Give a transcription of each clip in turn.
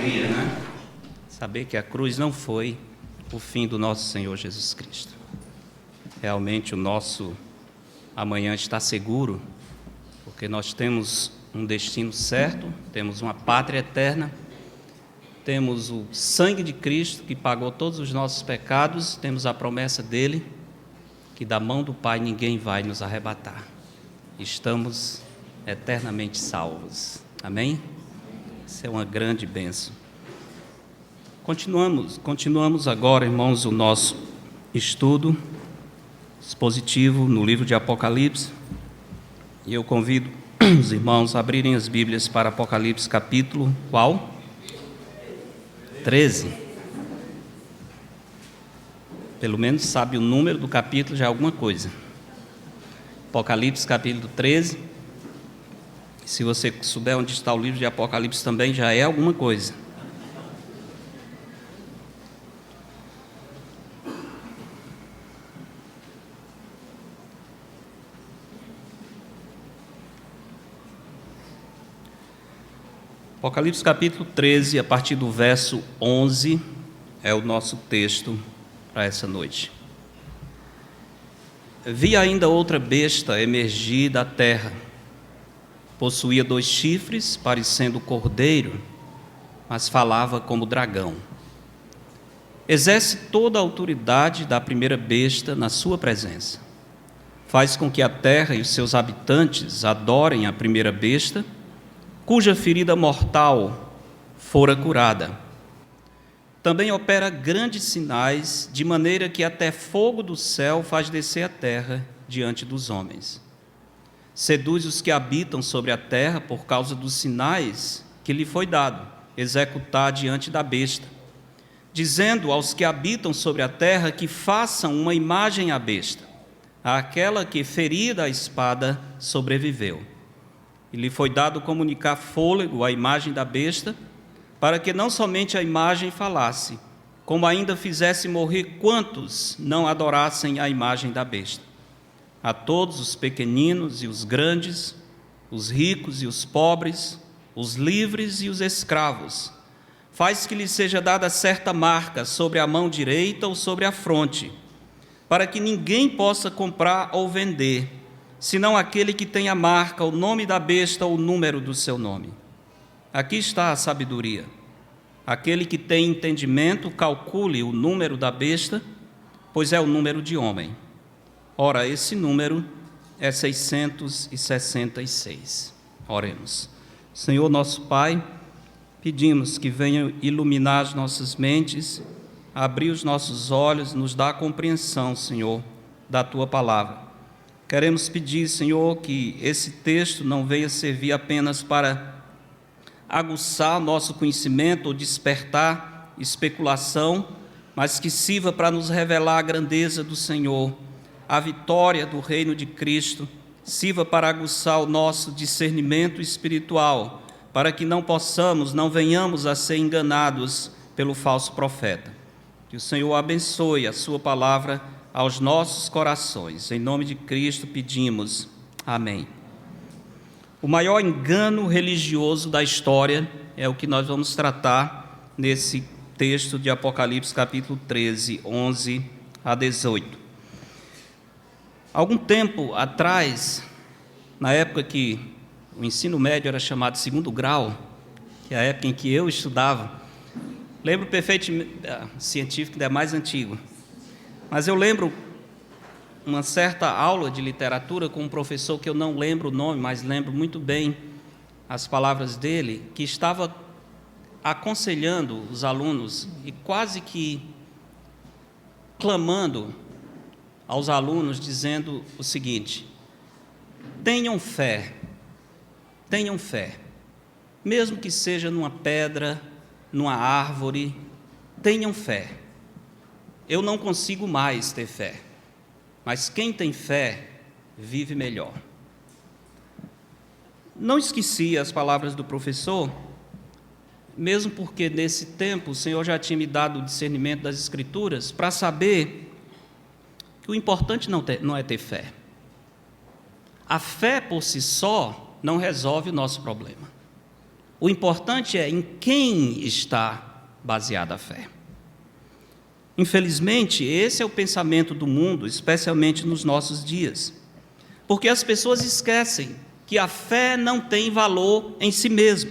alegria, né? Saber que a cruz não foi o fim do nosso Senhor Jesus Cristo. Realmente o nosso amanhã está seguro, porque nós temos um destino certo, temos uma pátria eterna, temos o sangue de Cristo que pagou todos os nossos pecados, temos a promessa dele, que da mão do Pai ninguém vai nos arrebatar. Estamos eternamente salvos. Amém? Isso é uma grande bênção. Continuamos agora, irmãos, o nosso estudo expositivo no livro de Apocalipse. E eu convido os irmãos a abrirem as Bíblias para Apocalipse capítulo qual? 13. Pelo menos sabe o número do capítulo, já é alguma coisa. Apocalipse capítulo 13. Se você souber onde está o livro de Apocalipse também, já é alguma coisa. Apocalipse capítulo 13, a partir do verso 11, é o nosso texto para essa noite. Vi ainda outra besta emergir da terra. Possuía 2 chifres, parecendo cordeiro, mas falava como dragão. Exerce toda a autoridade da primeira besta na sua presença. Faz com que a terra e os seus habitantes adorem a primeira besta, cuja ferida mortal fora curada. Também opera grandes sinais, de maneira que até fogo do céu faz descer a terra diante dos homens. Seduz os que habitam sobre a terra por causa dos sinais que lhe foi dado executar diante da besta, dizendo aos que habitam sobre a terra que façam uma imagem à besta, àquela que, ferida a espada, sobreviveu. E lhe foi dado comunicar fôlego à imagem da besta, para que não somente a imagem falasse, como ainda fizesse morrer quantos não adorassem a imagem da besta. A todos os pequeninos e os grandes, os ricos e os pobres, os livres e os escravos, faz que lhe seja dada certa marca sobre a mão direita ou sobre a fronte, para que ninguém possa comprar ou vender, senão aquele que tem a marca, o nome da besta ou o número do seu nome. Aqui está a sabedoria. Aquele que tem entendimento, calcule o número da besta, pois é o número de homem. Ora, esse número é 666. Oremos. Senhor nosso Pai, pedimos que venha iluminar as nossas mentes, abrir os nossos olhos, nos dar a compreensão, Senhor, da Tua palavra. Queremos pedir, Senhor, que esse texto não venha servir apenas para aguçar nosso conhecimento ou despertar especulação, mas que sirva para nos revelar a grandeza do Senhor, a vitória do reino de Cristo, sirva para aguçar o nosso discernimento espiritual, para que não venhamos a ser enganados pelo falso profeta. Que o Senhor abençoe a sua palavra aos nossos corações. Em nome de Cristo pedimos. Amém. O maior engano religioso da história é o que nós vamos tratar nesse texto de Apocalipse, capítulo 13, 11 a 18. Algum tempo atrás, na época que o ensino médio era chamado segundo grau, que é a época em que eu estudava, lembro perfeitamente, científico ainda é mais antigo, mas eu lembro uma certa aula de literatura com um professor que eu não lembro o nome, mas lembro muito bem as palavras dele, que estava aconselhando os alunos e quase que clamando aos alunos, dizendo o seguinte: tenham fé, mesmo que seja numa pedra, numa árvore, tenham fé. Eu não consigo mais ter fé, mas quem tem fé vive melhor. Não esqueci as palavras do professor, mesmo porque nesse tempo o Senhor já tinha me dado o discernimento das Escrituras para saber que o importante não é ter fé. A fé por si só não resolve o nosso problema. O importante é em quem está baseada a fé. Infelizmente, esse é o pensamento do mundo, especialmente nos nossos dias. Porque as pessoas esquecem que a fé não tem valor em si mesma.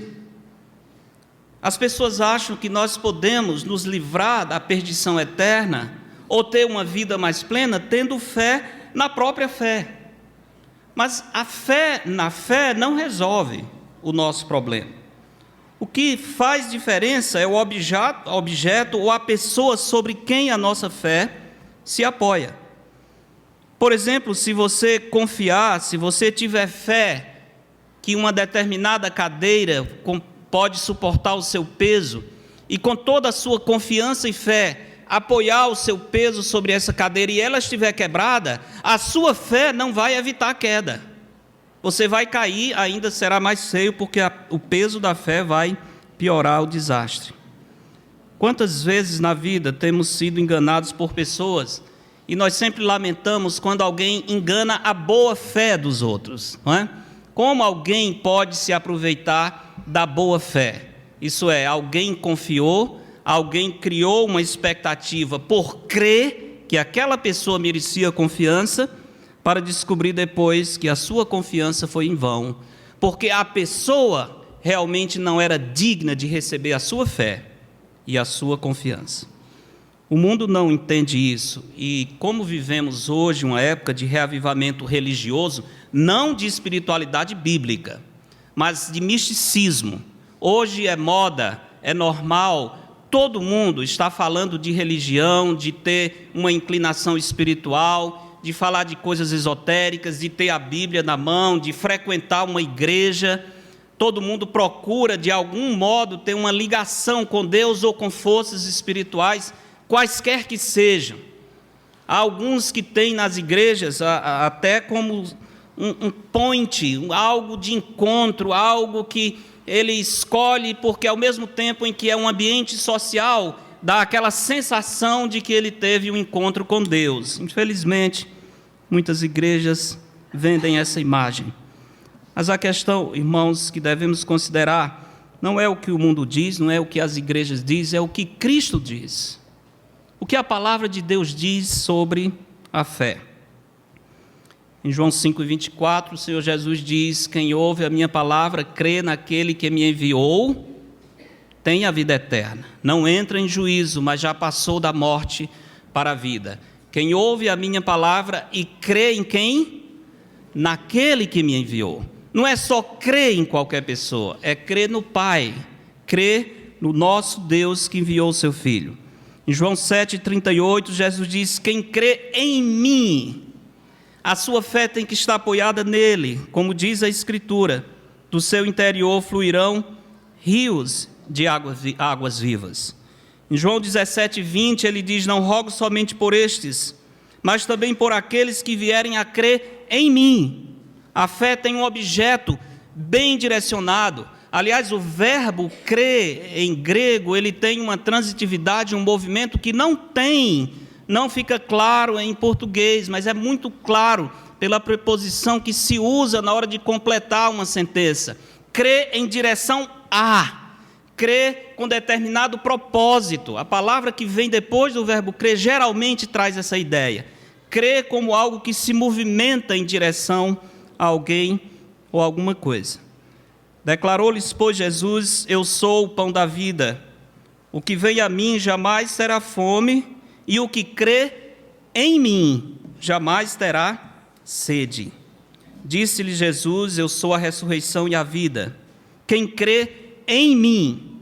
As pessoas acham que nós podemos nos livrar da perdição eterna ou ter uma vida mais plena tendo fé na própria fé. Mas a fé na fé não resolve o nosso problema. O que faz diferença é o objeto ou a pessoa sobre quem a nossa fé se apoia. Por exemplo, se você confiar, se você tiver fé que uma determinada cadeira pode suportar o seu peso, e com toda a sua confiança e fé, apoiar o seu peso sobre essa cadeira e ela estiver quebrada, a sua fé não vai evitar a queda. Você vai cair, ainda será mais feio, porque o peso da fé vai piorar o desastre. Quantas vezes na vida temos sido enganados por pessoas e nós sempre lamentamos quando alguém engana a boa fé dos outros, não é? Como alguém pode se aproveitar da boa fé? Isso é, alguém confiou, alguém criou uma expectativa por crer que aquela pessoa merecia confiança, para descobrir depois que a sua confiança foi em vão, porque a pessoa realmente não era digna de receber a sua fé e a sua confiança. O mundo não entende isso, e como vivemos hoje uma época de reavivamento religioso, não de espiritualidade bíblica, mas de misticismo. Hoje é moda, é normal, todo mundo está falando de religião, de ter uma inclinação espiritual, de falar de coisas esotéricas, de ter a Bíblia na mão, de frequentar uma igreja. Todo mundo procura, de algum modo, ter uma ligação com Deus ou com forças espirituais, quaisquer que sejam. Há alguns que têm nas igrejas até como um point, algo de encontro, algo que ele escolhe porque, ao mesmo tempo em que é um ambiente social, dá aquela sensação de que ele teve um encontro com Deus. Infelizmente, muitas igrejas vendem essa imagem. Mas a questão, irmãos, que devemos considerar, não é o que o mundo diz, não é o que as igrejas dizem, é o que Cristo diz. O que a palavra de Deus diz sobre a fé. Em João 5,24, o Senhor Jesus diz: quem ouve a minha palavra, crê naquele que me enviou, tem a vida eterna. Não entra em juízo, mas já passou da morte para a vida. Quem ouve a minha palavra e crê em quem? Naquele que me enviou. Não é só crer em qualquer pessoa, é crer no Pai, crer no nosso Deus que enviou o seu Filho. Em João 7,38, Jesus diz: quem crê em mim, a sua fé tem que estar apoiada nele, como diz a Escritura, do seu interior fluirão rios de águas vivas. Em João 17,20, ele diz: não rogo somente por estes, mas também por aqueles que vierem a crer em mim. A fé tem um objeto bem direcionado. Aliás, o verbo crer em grego, ele tem uma transitividade, um movimento que não fica claro em português, mas é muito claro pela preposição que se usa na hora de completar uma sentença. Crer em direção a. Crer com determinado propósito. A palavra que vem depois do verbo crer geralmente traz essa ideia. Crer como algo que se movimenta em direção a alguém ou alguma coisa. Declarou-lhes, pois, Jesus: eu sou o pão da vida. O que vem a mim jamais terá fome, e o que crê em mim jamais terá sede. Disse-lhe Jesus: eu sou a ressurreição e a vida. Quem crê em mim,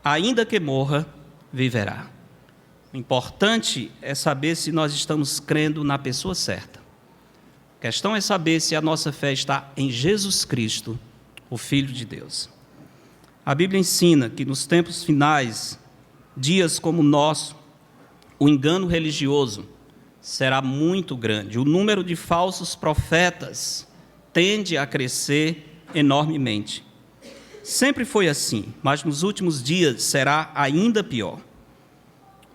ainda que morra, viverá. O importante é saber se nós estamos crendo na pessoa certa. A questão é saber se a nossa fé está em Jesus Cristo, o Filho de Deus. A Bíblia ensina que nos tempos finais, dias como o nosso, o engano religioso será muito grande. O número de falsos profetas tende a crescer enormemente. Sempre foi assim, mas nos últimos dias será ainda pior.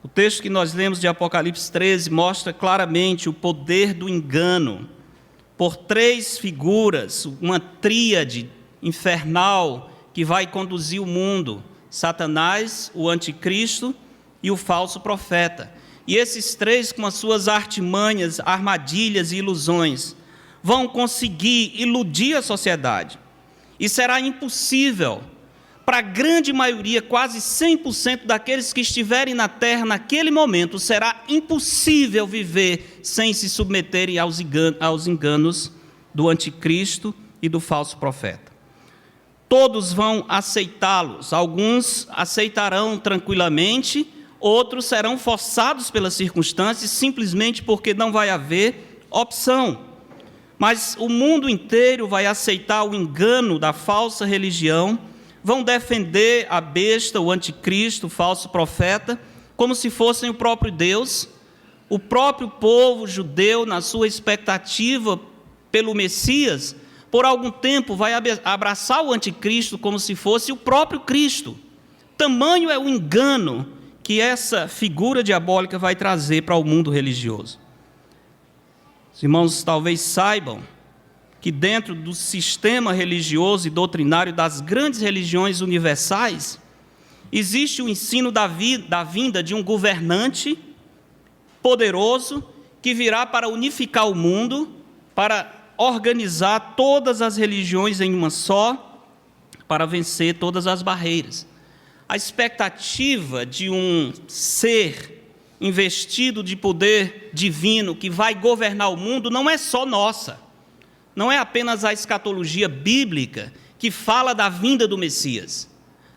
O texto que nós lemos de Apocalipse 13 mostra claramente o poder do engano por três figuras, uma tríade infernal que vai conduzir o mundo: Satanás, o anticristo e o falso profeta. E esses três, com as suas artimanhas, armadilhas e ilusões, vão conseguir iludir a sociedade. E será impossível para a grande maioria, quase 100% daqueles que estiverem na terra naquele momento, será impossível viver sem se submeterem aos enganos do anticristo e do falso profeta. Todos vão aceitá-los, alguns aceitarão tranquilamente, outros serão forçados pelas circunstâncias, simplesmente porque não vai haver opção. Mas o mundo inteiro vai aceitar o engano da falsa religião, vão defender a besta, o anticristo, o falso profeta, como se fossem o próprio Deus. O próprio povo judeu, na sua expectativa pelo Messias, por algum tempo vai abraçar o anticristo como se fosse o próprio Cristo. Tamanho é o engano que essa figura diabólica vai trazer para o mundo religioso. Os irmãos talvez saibam que dentro do sistema religioso e doutrinário das grandes religiões universais, existe o ensino da vinda de um governante poderoso que virá para unificar o mundo, para organizar todas as religiões em uma só, para vencer todas as barreiras. A expectativa de um ser investido de poder divino que vai governar o mundo não é só nossa. Não é apenas a escatologia bíblica que fala da vinda do Messias.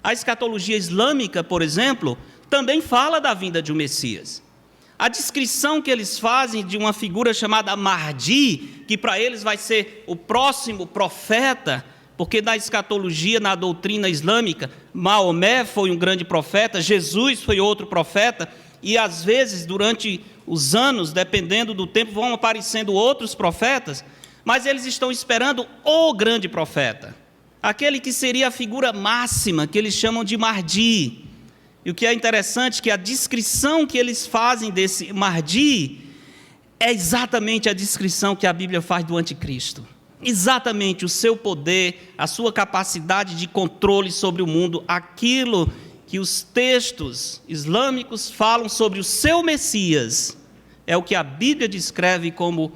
A escatologia islâmica, por exemplo, também fala da vinda de um Messias. A descrição que eles fazem de uma figura chamada Mahdi, que para eles vai ser o próximo profeta, porque na escatologia, na doutrina islâmica, Maomé foi um grande profeta, Jesus foi outro profeta, e às vezes, durante os anos, dependendo do tempo, vão aparecendo outros profetas, mas eles estão esperando o grande profeta, aquele que seria a figura máxima, que eles chamam de Mahdi. E o que é interessante é que a descrição que eles fazem desse Mahdi é exatamente a descrição que a Bíblia faz do anticristo. Exatamente o seu poder, a sua capacidade de controle sobre o mundo, aquilo que os textos islâmicos falam sobre o seu Messias, é o que a Bíblia descreve como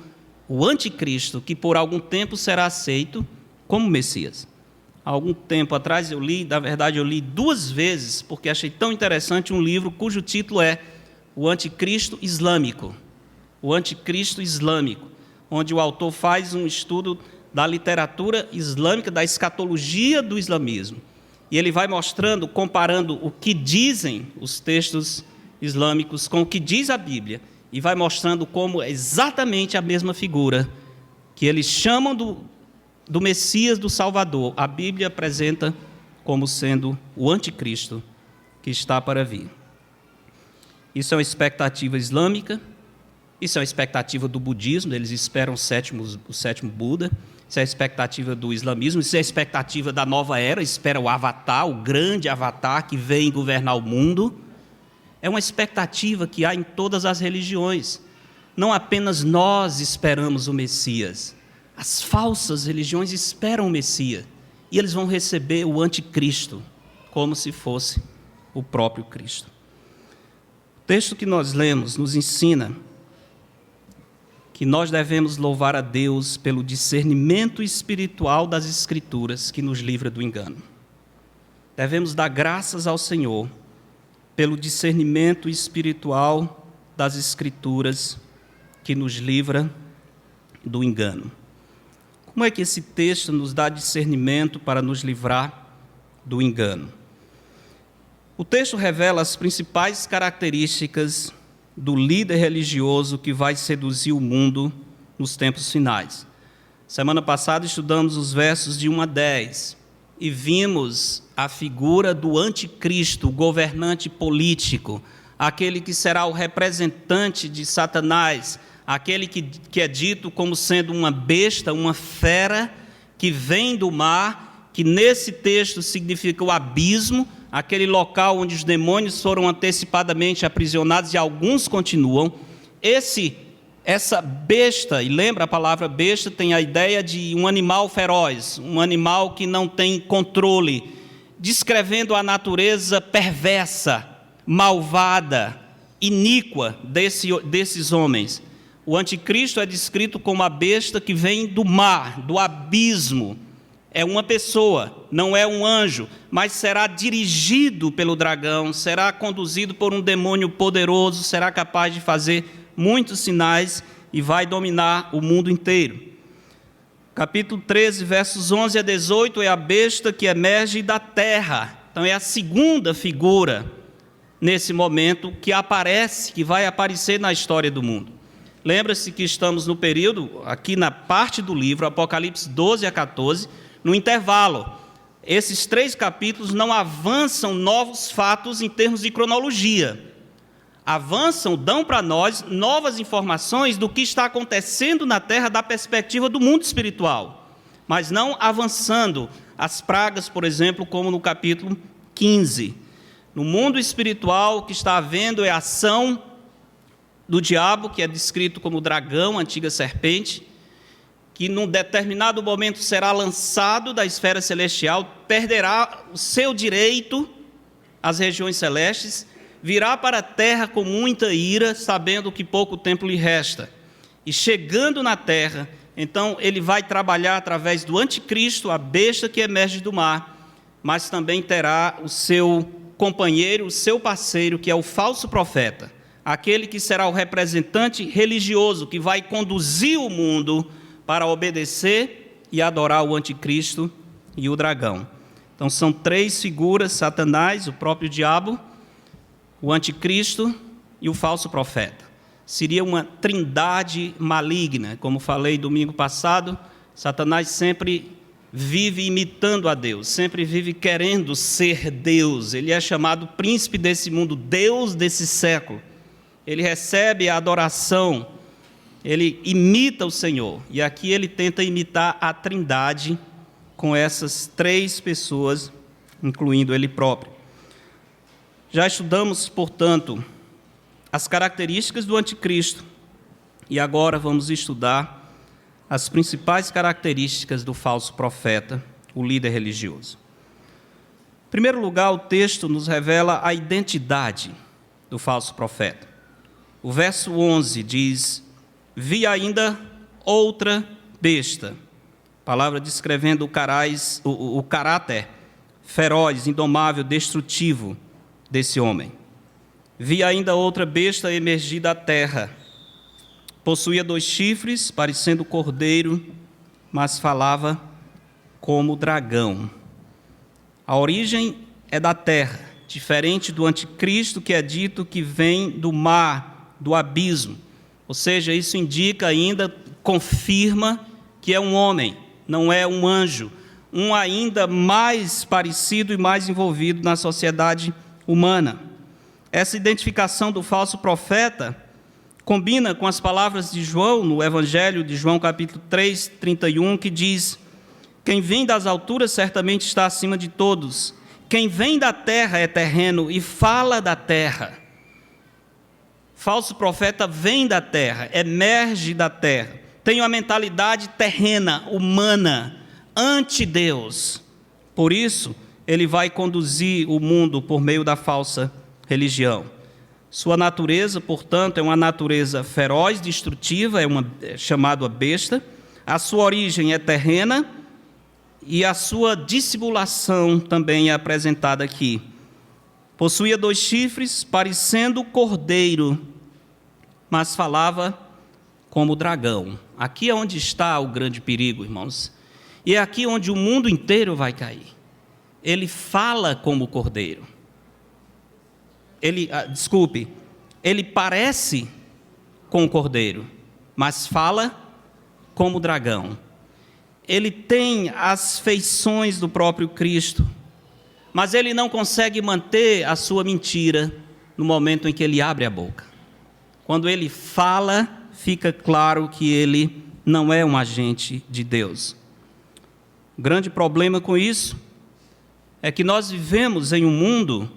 o anticristo, que por algum tempo será aceito como Messias. Há algum tempo atrás eu li 2 vezes, porque achei tão interessante um livro cujo título é O Anticristo Islâmico. O Anticristo Islâmico, onde o autor faz um estudo da literatura islâmica, da escatologia do islamismo. E ele vai mostrando, comparando o que dizem os textos islâmicos com o que diz a Bíblia, e vai mostrando como é exatamente a mesma figura que eles chamam do Messias, do Salvador, a Bíblia apresenta como sendo o anticristo que está para vir. Isso é uma expectativa islâmica, isso é uma expectativa do budismo, eles esperam o sétimo Buda, isso é a expectativa do islamismo, isso é a expectativa da nova era, espera o Avatar, o grande Avatar que vem governar o mundo. É uma expectativa que há em todas as religiões. Não apenas nós esperamos o Messias, as falsas religiões esperam o Messias, e eles vão receber o anticristo, como se fosse o próprio Cristo. O texto que nós lemos nos ensina que nós devemos louvar a Deus pelo discernimento espiritual das Escrituras que nos livra do engano. Devemos dar graças ao Senhor pelo discernimento espiritual das Escrituras que nos livra do engano. Como é que esse texto nos dá discernimento para nos livrar do engano? O texto revela as principais características do líder religioso que vai seduzir o mundo nos tempos finais. Semana passada estudamos os versos de 1 a 10 e vimos a figura do anticristo, o governante político, aquele que será o representante de Satanás, aquele que é dito como sendo uma besta, uma fera, que vem do mar, que nesse texto significa o abismo, aquele local onde os demônios foram antecipadamente aprisionados e alguns continuam. Essa besta, e lembra a palavra besta, tem a ideia de um animal feroz, um animal que não tem controle, descrevendo a natureza perversa, malvada, iníqua desses homens. O anticristo é descrito como a besta que vem do mar, do abismo. É uma pessoa, não é um anjo, mas será dirigido pelo dragão, será conduzido por um demônio poderoso, será capaz de fazer muitos sinais e vai dominar o mundo inteiro. Capítulo 13, versos 11 a 18, é a besta que emerge da terra. Então é a segunda figura, nesse momento, que aparece, que vai aparecer na história do mundo. Lembra-se que estamos no período, aqui na parte do livro, Apocalipse 12 a 14, no intervalo. Esses 3 capítulos não avançam novos fatos em termos de cronologia. Avançam, dão para nós novas informações do que está acontecendo na terra da perspectiva do mundo espiritual, mas não avançando as pragas, por exemplo, como no capítulo 15. No mundo espiritual, o que está havendo é a ação do diabo, que é descrito como dragão, antiga serpente, que num determinado momento será lançado da esfera celestial, perderá o seu direito às regiões celestes, virá para a terra com muita ira, sabendo que pouco tempo lhe resta. E chegando na terra, então ele vai trabalhar através do anticristo, a besta que emerge do mar, mas também terá o seu companheiro, o seu parceiro, que é o falso profeta, aquele que será o representante religioso, que vai conduzir o mundo para obedecer e adorar o anticristo e o dragão. Então são 3 figuras: Satanás, o próprio diabo, o anticristo e o falso profeta. Seria uma trindade maligna. Como falei domingo passado, Satanás sempre vive imitando a Deus, sempre vive querendo ser Deus. Ele é chamado príncipe desse mundo, Deus desse século. Ele recebe a adoração, ele imita o Senhor. E aqui ele tenta imitar a trindade com essas 3 pessoas, incluindo ele próprio. Já estudamos, portanto, as características do anticristo, e agora vamos estudar as principais características do falso profeta, o líder religioso. Em primeiro lugar, o texto nos revela a identidade do falso profeta. O verso 11 diz: vi ainda outra besta, palavra descrevendo o caráter feroz, indomável, destrutivo desse homem. Vi ainda outra besta emergir da terra. Possuía 2 chifres, parecendo cordeiro, mas falava como dragão. A origem é da terra, diferente do anticristo, que é dito que vem do mar, do abismo. Ou seja, isso indica ainda, confirma que é um homem, não é um anjo, um ainda mais parecido e mais envolvido na sociedade humana. Essa identificação do falso profeta combina com as palavras de João, no Evangelho de João, capítulo 3, 31, que diz: quem vem das alturas certamente está acima de todos. Quem vem da terra é terreno e fala da terra. Falso profeta vem da terra, emerge da terra, tem uma mentalidade terrena, humana, anti-Deus. Por isso, ele vai conduzir o mundo por meio da falsa religião. Sua natureza, portanto, é uma natureza feroz, destrutiva, é chamada besta. A sua origem é terrena e a sua dissimulação também é apresentada aqui. Possuía 2 chifres, parecendo cordeiro, mas falava como dragão. Aqui é onde está o grande perigo, irmãos. E é aqui onde o mundo inteiro vai cair. Ele fala como cordeiro. Ele parece com o cordeiro, mas fala como dragão. Ele tem as feições do próprio Cristo, mas ele não consegue manter a sua mentira no momento em que ele abre a boca. Quando ele fala, fica claro que ele não é um agente de Deus. O grande problema com isso é que nós vivemos em um mundo.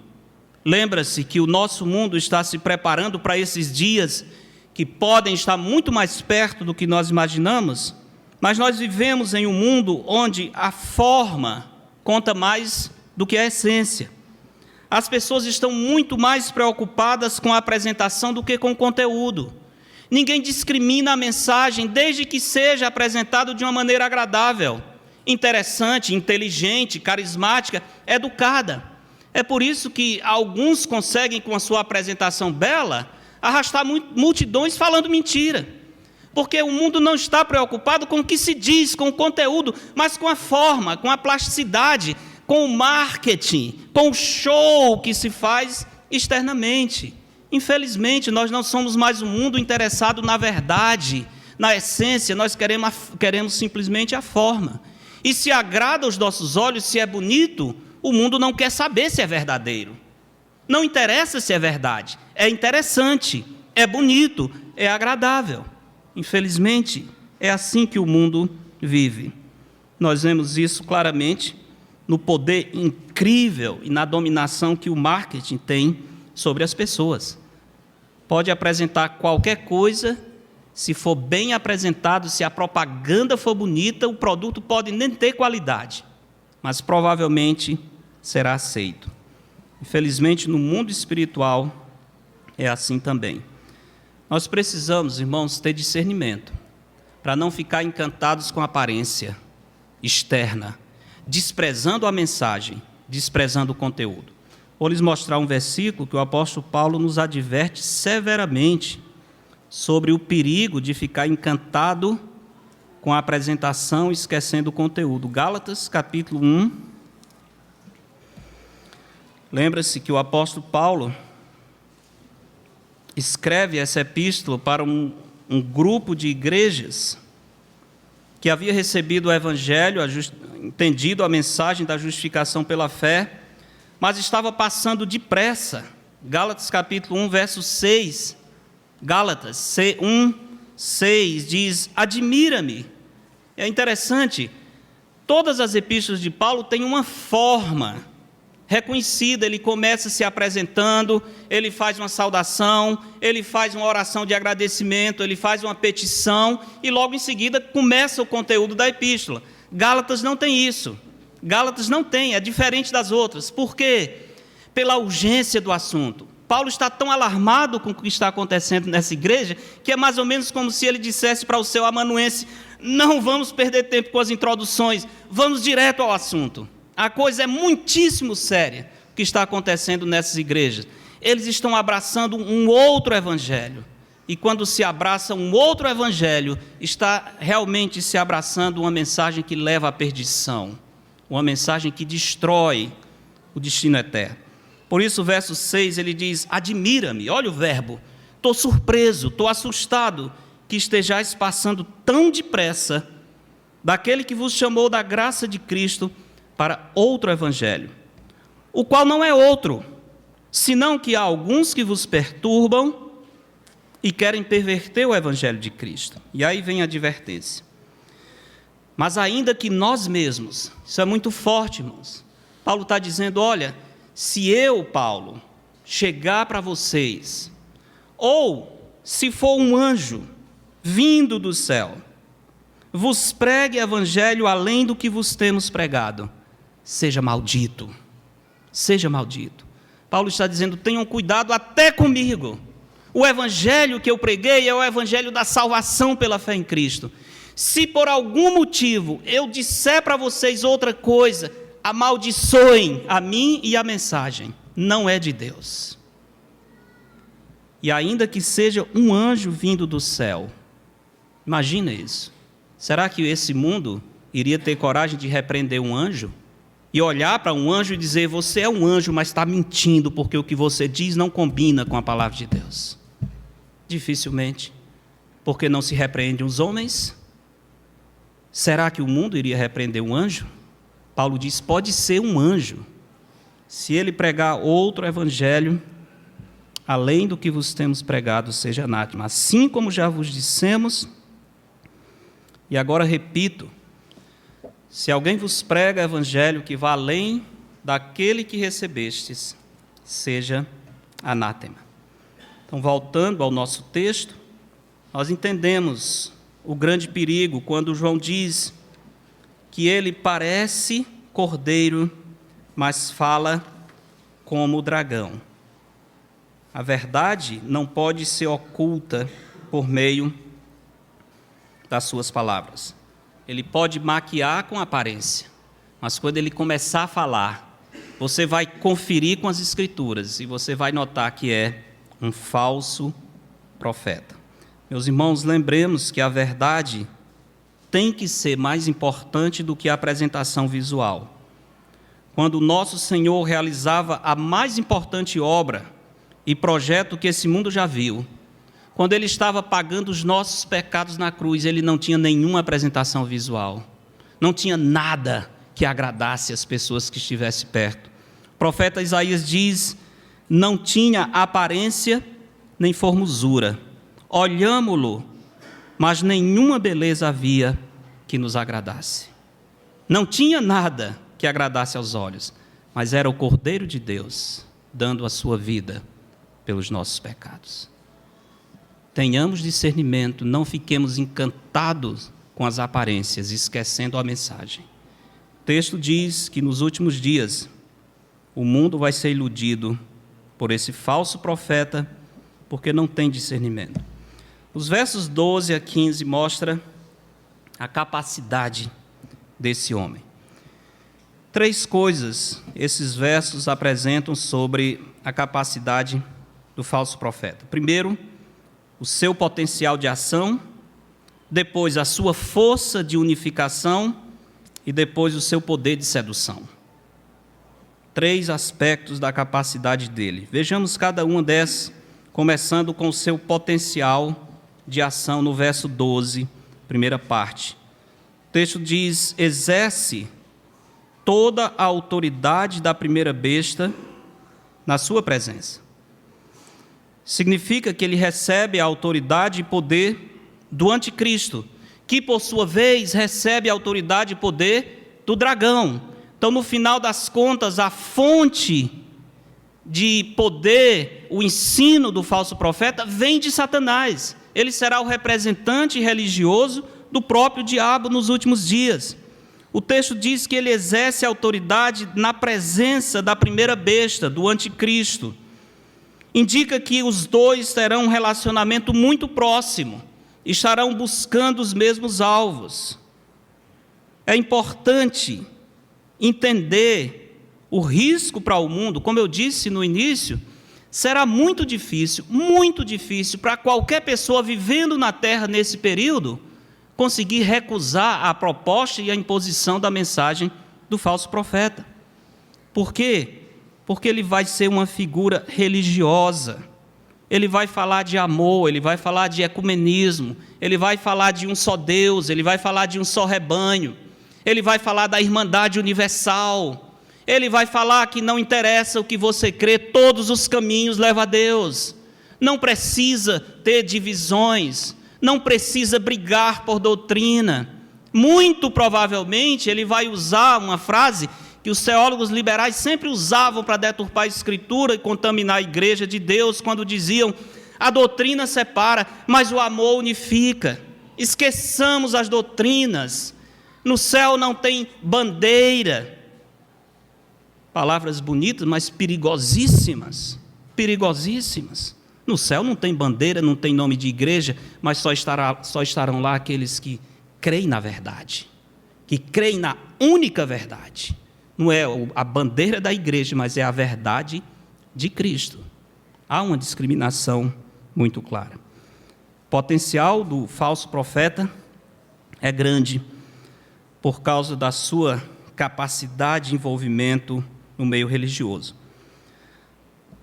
Lembra-se que o nosso mundo está se preparando para esses dias que podem estar muito mais perto do que nós imaginamos, mas nós vivemos em um mundo onde a forma conta mais do que a essência. As pessoas estão muito mais preocupadas com a apresentação do que com o conteúdo. Ninguém discrimina a mensagem desde que seja apresentado de uma maneira agradável, interessante, inteligente, carismática, educada. É por isso que alguns conseguem, com a sua apresentação bela, arrastar multidões falando mentira. Porque o mundo não está preocupado com o que se diz, com o conteúdo, mas com a forma, com a plasticidade, com o marketing, com o show que se faz externamente. Infelizmente, nós não somos mais um mundo interessado na verdade, na essência, nós queremos simplesmente a forma. E se agrada aos nossos olhos, se é bonito, o mundo não quer saber se é verdadeiro. Não interessa se é verdade, é interessante, é bonito, é agradável. Infelizmente, é assim que o mundo vive. Nós vemos isso claramente no poder incrível e na dominação que o marketing tem sobre as pessoas. Pode apresentar qualquer coisa, se for bem apresentado, se a propaganda for bonita, o produto pode nem ter qualidade, mas provavelmente será aceito. Infelizmente, no mundo espiritual, é assim também. Nós precisamos, irmãos, ter discernimento, para não ficar encantados com a aparência externa, desprezando a mensagem, desprezando o conteúdo. Vou lhes mostrar um versículo que o apóstolo Paulo nos adverte severamente sobre o perigo de ficar encantado com a apresentação, esquecendo o conteúdo. Gálatas, capítulo 1. Lembra-se que o apóstolo Paulo escreve essa epístola para um grupo de igrejas que havia recebido o evangelho, entendido a mensagem da justificação pela fé, mas estava passando depressa. Gálatas capítulo 1, verso 6. Gálatas 1, 6 diz: admira-me. É interessante, todas as epístolas de Paulo têm uma forma reconhecida. Ele começa se apresentando, ele faz uma saudação, ele faz uma oração de agradecimento, ele faz uma petição e logo em seguida começa o conteúdo da epístola. Gálatas não tem isso. Gálatas não tem, é diferente das outras. Por quê? Pela urgência do assunto. Paulo está tão alarmado com o que está acontecendo nessa igreja, que é mais ou menos como se ele dissesse para o seu amanuense: não vamos perder tempo com as introduções, vamos direto ao assunto. A coisa é muitíssimo séria o que está acontecendo nessas igrejas. Eles estão abraçando um outro evangelho. E quando se abraça um outro evangelho, está realmente se abraçando uma mensagem que leva à perdição, uma mensagem que destrói o destino eterno. Por isso o verso 6 ele diz: admira-me. Olha o verbo, estou surpreso, estou assustado que estejais passando tão depressa daquele que vos chamou da graça de Cristo para outro evangelho, o qual não é outro, senão que há alguns que vos perturbam e querem perverter o evangelho de Cristo. E aí vem a advertência. Mas ainda que nós mesmos, isso é muito forte, irmãos. Paulo está dizendo: olha, se eu, Paulo, chegar para vocês, ou se for um anjo vindo do céu, vos pregue evangelho além do que vos temos pregado, seja maldito, seja maldito. Paulo está dizendo: tenham cuidado até comigo. O evangelho que eu preguei é o evangelho da salvação pela fé em Cristo. Se por algum motivo eu disser para vocês outra coisa, amaldiçoem a mim e a mensagem, não é de Deus. E ainda que seja um anjo vindo do céu, imagina isso. Será que esse mundo iria ter coragem de repreender um anjo? E olhar para um anjo e dizer: você é um anjo, mas está mentindo, porque o que você diz não combina com a palavra de Deus? Dificilmente. Porque não se repreende os homens? Será que o mundo iria repreender um anjo? Paulo diz: pode ser um anjo, se ele pregar outro evangelho, além do que vos temos pregado, seja anátema. Assim como já vos dissemos, e agora repito: se alguém vos prega evangelho que vá além daquele que recebestes, seja anátema. Então, voltando ao nosso texto, nós entendemos o grande perigo quando João diz que ele parece cordeiro mas fala como o dragão. A verdade não pode ser oculta por meio das suas palavras. Ele pode maquiar com aparência, mas quando ele começar a falar, você vai conferir com as Escrituras e você vai notar que é um falso profeta. Meus irmãos, lembremos que a verdade tem que ser mais importante do que a apresentação visual. Quando o nosso Senhor realizava a mais importante obra e projeto que esse mundo já viu, quando Ele estava pagando os nossos pecados na cruz, Ele não tinha nenhuma apresentação visual, não tinha nada que agradasse as pessoas que estivessem perto. O profeta Isaías diz: não tinha aparência nem formosura, olhámo-lo, mas nenhuma beleza havia que nos agradasse. Não tinha nada que agradasse aos olhos, mas era o Cordeiro de Deus dando a sua vida pelos nossos pecados. Tenhamos discernimento, não fiquemos encantados com as aparências, esquecendo a mensagem. O texto diz que nos últimos dias o mundo vai ser iludido por esse falso profeta, porque não tem discernimento. Os versos 12 a 15 mostram a capacidade desse homem. 3 coisas esses versos apresentam sobre a capacidade do falso profeta. Primeiro, o seu potencial de ação, depois a sua força de unificação e depois o seu poder de sedução. 3 aspectos da capacidade dele. Vejamos cada uma dessas, começando com o seu potencial de ação no verso 12, primeira parte. O texto diz: exerce toda a autoridade da primeira besta na sua presença. Significa que ele recebe a autoridade e poder do anticristo, que por sua vez recebe a autoridade e poder do dragão. Então, no final das contas, a fonte de poder, o ensino do falso profeta vem de Satanás. Ele será o representante religioso do próprio diabo nos últimos dias. O texto diz que ele exerce a autoridade na presença da primeira besta, do anticristo. Indica que os dois terão um relacionamento muito próximo, estarão buscando os mesmos alvos. É importante entender o risco para o mundo. Como eu disse no início, será muito difícil para qualquer pessoa vivendo na terra nesse período conseguir recusar a proposta e a imposição da mensagem do falso profeta. Por quê? Porque ele vai ser uma figura religiosa, ele vai falar de amor, ele vai falar de ecumenismo, ele vai falar de um só Deus, ele vai falar de um só rebanho, ele vai falar da irmandade universal, ele vai falar que não interessa o que você crê, todos os caminhos levam a Deus, não precisa ter divisões, não precisa brigar por doutrina. Muito provavelmente ele vai usar uma frase que os teólogos liberais sempre usavam para deturpar a Escritura e contaminar a igreja de Deus, quando diziam: a doutrina separa, mas o amor unifica. Esqueçamos as doutrinas, no céu não tem bandeira. Palavras bonitas, mas perigosíssimas, perigosíssimas. No céu não tem bandeira, não tem nome de igreja, mas só estarão lá aqueles que creem na verdade, que creem na única verdade. Não é a bandeira da igreja, mas é a verdade de Cristo. Há uma discriminação muito clara. O potencial do falso profeta é grande por causa da sua capacidade de envolvimento no meio religioso.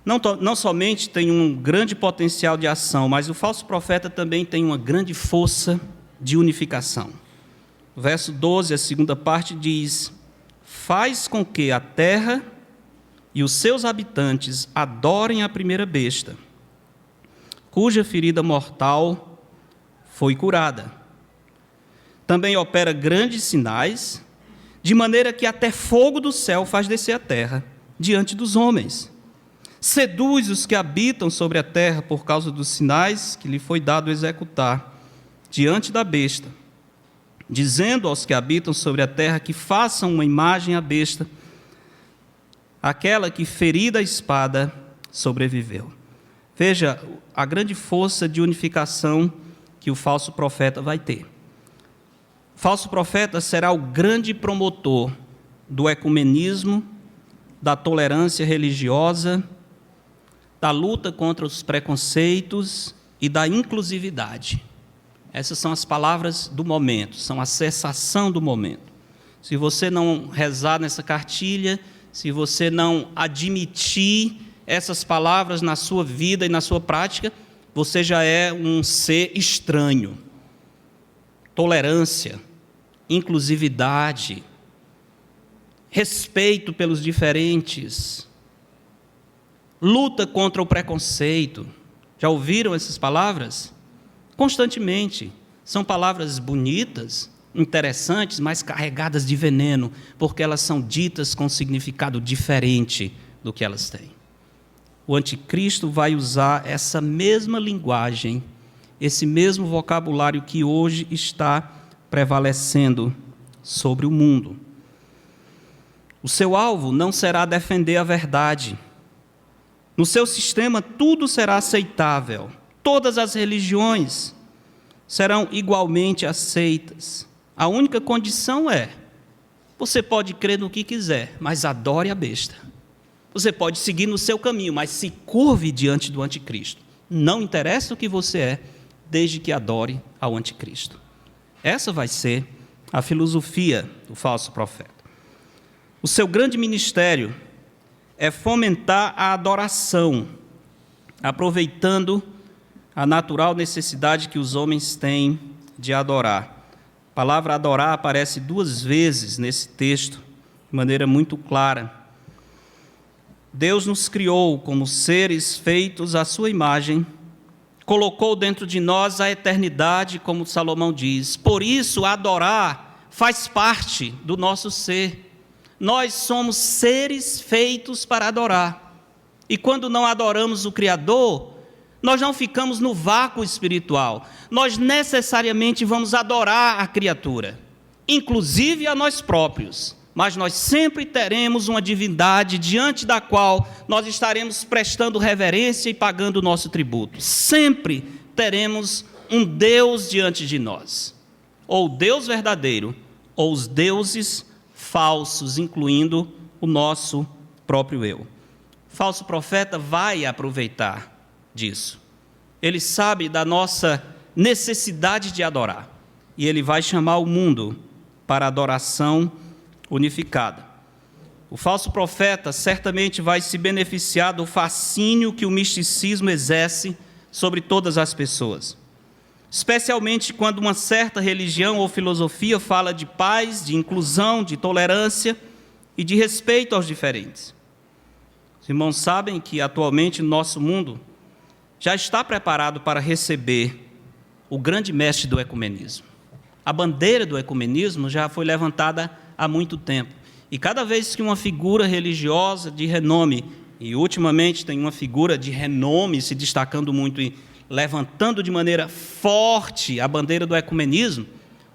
Não somente tem um grande potencial de ação, mas o falso profeta também tem uma grande força de unificação. O verso 12, a segunda parte, diz: faz com que a terra e os seus habitantes adorem a primeira besta, cuja ferida mortal foi curada. Também opera grandes sinais, de maneira que até fogo do céu faz descer a terra diante dos homens. Seduz os que habitam sobre a terra por causa dos sinais que lhe foi dado executar diante da besta, dizendo aos que habitam sobre a terra que façam uma imagem à besta, aquela que, ferida a espada, sobreviveu. Veja a grande força de unificação que o falso profeta vai ter. O falso profeta será o grande promotor do ecumenismo, da tolerância religiosa, da luta contra os preconceitos e da inclusividade. Essas são as palavras do momento, são a sensação do momento. Se você não rezar nessa cartilha, se você não admitir essas palavras na sua vida e na sua prática, você já é um ser estranho. Tolerância, inclusividade, respeito pelos diferentes, luta contra o preconceito. Já ouviram essas palavras? Constantemente. São palavras bonitas, interessantes, mas carregadas de veneno, porque elas são ditas com significado diferente do que elas têm. O anticristo vai usar essa mesma linguagem, esse mesmo vocabulário que hoje está prevalecendo sobre o mundo. O seu alvo não será defender a verdade. No seu sistema, tudo será aceitável. Todas as religiões serão igualmente aceitas. A única condição é: você pode crer no que quiser, mas adore a besta. Você pode seguir no seu caminho, mas se curve diante do anticristo. Não interessa o que você é, desde que adore ao anticristo. Essa vai ser a filosofia do falso profeta. O seu grande ministério é fomentar a adoração, aproveitando a natural necessidade que os homens têm de adorar. A palavra adorar aparece 2 vezes nesse texto, de maneira muito clara. Deus nos criou como seres feitos à sua imagem, colocou dentro de nós a eternidade, como Salomão diz. Por isso, adorar faz parte do nosso ser. Nós somos seres feitos para adorar. E quando não adoramos o Criador, nós não ficamos no vácuo espiritual. Nós necessariamente vamos adorar a criatura, inclusive a nós próprios. Mas nós sempre teremos uma divindade diante da qual nós estaremos prestando reverência e pagando o nosso tributo. Sempre teremos um Deus diante de nós. Ou o Deus verdadeiro, ou os deuses falsos, incluindo o nosso próprio eu. O falso profeta vai aproveitar disso. Ele sabe da nossa necessidade de adorar. E ele vai chamar o mundo para adoração unificada. O falso profeta certamente vai se beneficiar do fascínio que o misticismo exerce sobre todas as pessoas, especialmente quando uma certa religião ou filosofia fala de paz, de inclusão, de tolerância e de respeito aos diferentes. Os irmãos sabem que atualmente o nosso mundo já está preparado para receber o grande mestre do ecumenismo. A bandeira do ecumenismo já foi levantada há muito tempo. E cada vez que uma figura religiosa de renome, e ultimamente tem uma figura de renome se destacando muito e levantando de maneira forte a bandeira do ecumenismo,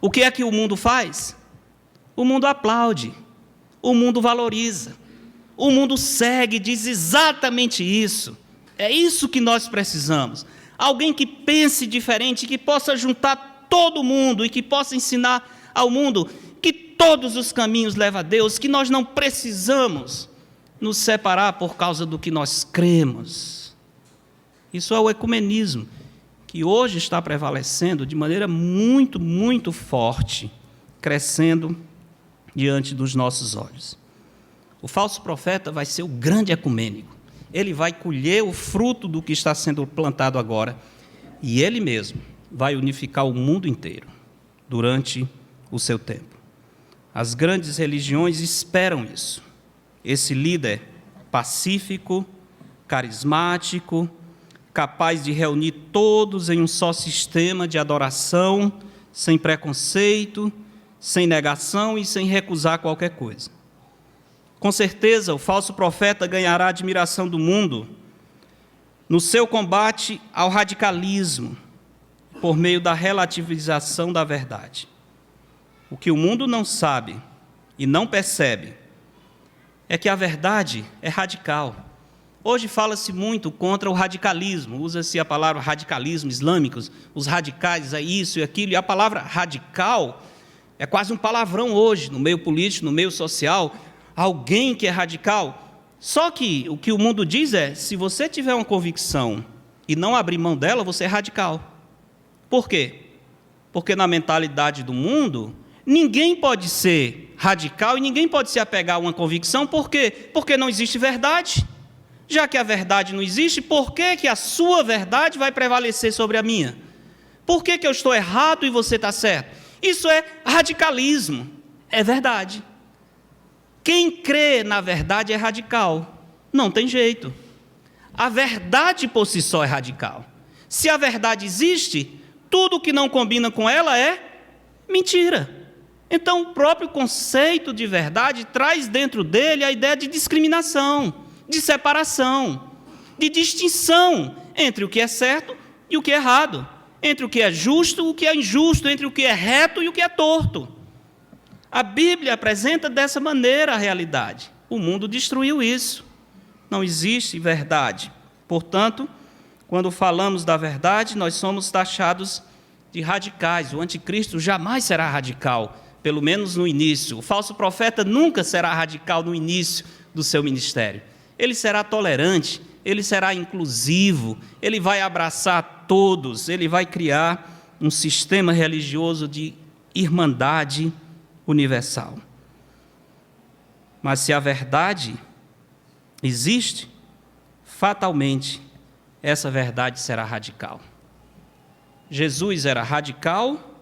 o que é que o mundo faz? O mundo aplaude, o mundo valoriza, o mundo segue, diz exatamente isso. É isso que nós precisamos. Alguém que pense diferente, que possa juntar todo mundo e que possa ensinar ao mundo que todos os caminhos levam a Deus, que nós não precisamos nos separar por causa do que nós cremos. Isso é o ecumenismo, que hoje está prevalecendo de maneira muito, muito forte, crescendo diante dos nossos olhos. O falso profeta vai ser o grande ecumênico. Ele vai colher o fruto do que está sendo plantado agora, e ele mesmo vai unificar o mundo inteiro durante o seu tempo. As grandes religiões esperam isso. Esse líder pacífico, carismático, capaz de reunir todos em um só sistema de adoração, sem preconceito, sem negação e sem recusar qualquer coisa. Com certeza, o falso profeta ganhará a admiração do mundo no seu combate ao radicalismo, por meio da relativização da verdade. O que o mundo não sabe e não percebe é que a verdade é radical. Hoje fala-se muito contra o radicalismo, usa-se a palavra radicalismo islâmico, os radicais é isso e aquilo, e a palavra radical é quase um palavrão hoje, no meio político, no meio social, alguém que é radical. Só que o que o mundo diz é, se você tiver uma convicção e não abrir mão dela, você é radical. Por quê? Porque na mentalidade do mundo, ninguém pode ser radical e ninguém pode se apegar a uma convicção, por quê? Porque não existe verdade. Já que a verdade não existe, por que que a sua verdade vai prevalecer sobre a minha? Por que que eu estou errado e você está certo? Isso é radicalismo, é verdade. Quem crê na verdade é radical, não tem jeito. A verdade por si só é radical. Se a verdade existe, tudo que não combina com ela é mentira. Então, o próprio conceito de verdade traz dentro dele a ideia de discriminação, de separação, de distinção entre o que é certo e o que é errado, entre o que é justo e o que é injusto, entre o que é reto e o que é torto. A Bíblia apresenta dessa maneira a realidade. O mundo destruiu isso. Não existe verdade. Portanto, quando falamos da verdade, nós somos taxados de radicais. O anticristo jamais será radical, pelo menos no início. O falso profeta nunca será radical no início do seu ministério. Ele será tolerante, ele será inclusivo, ele vai abraçar todos, ele vai criar um sistema religioso de irmandade universal. Mas se a verdade existe, fatalmente essa verdade será radical. Jesus era radical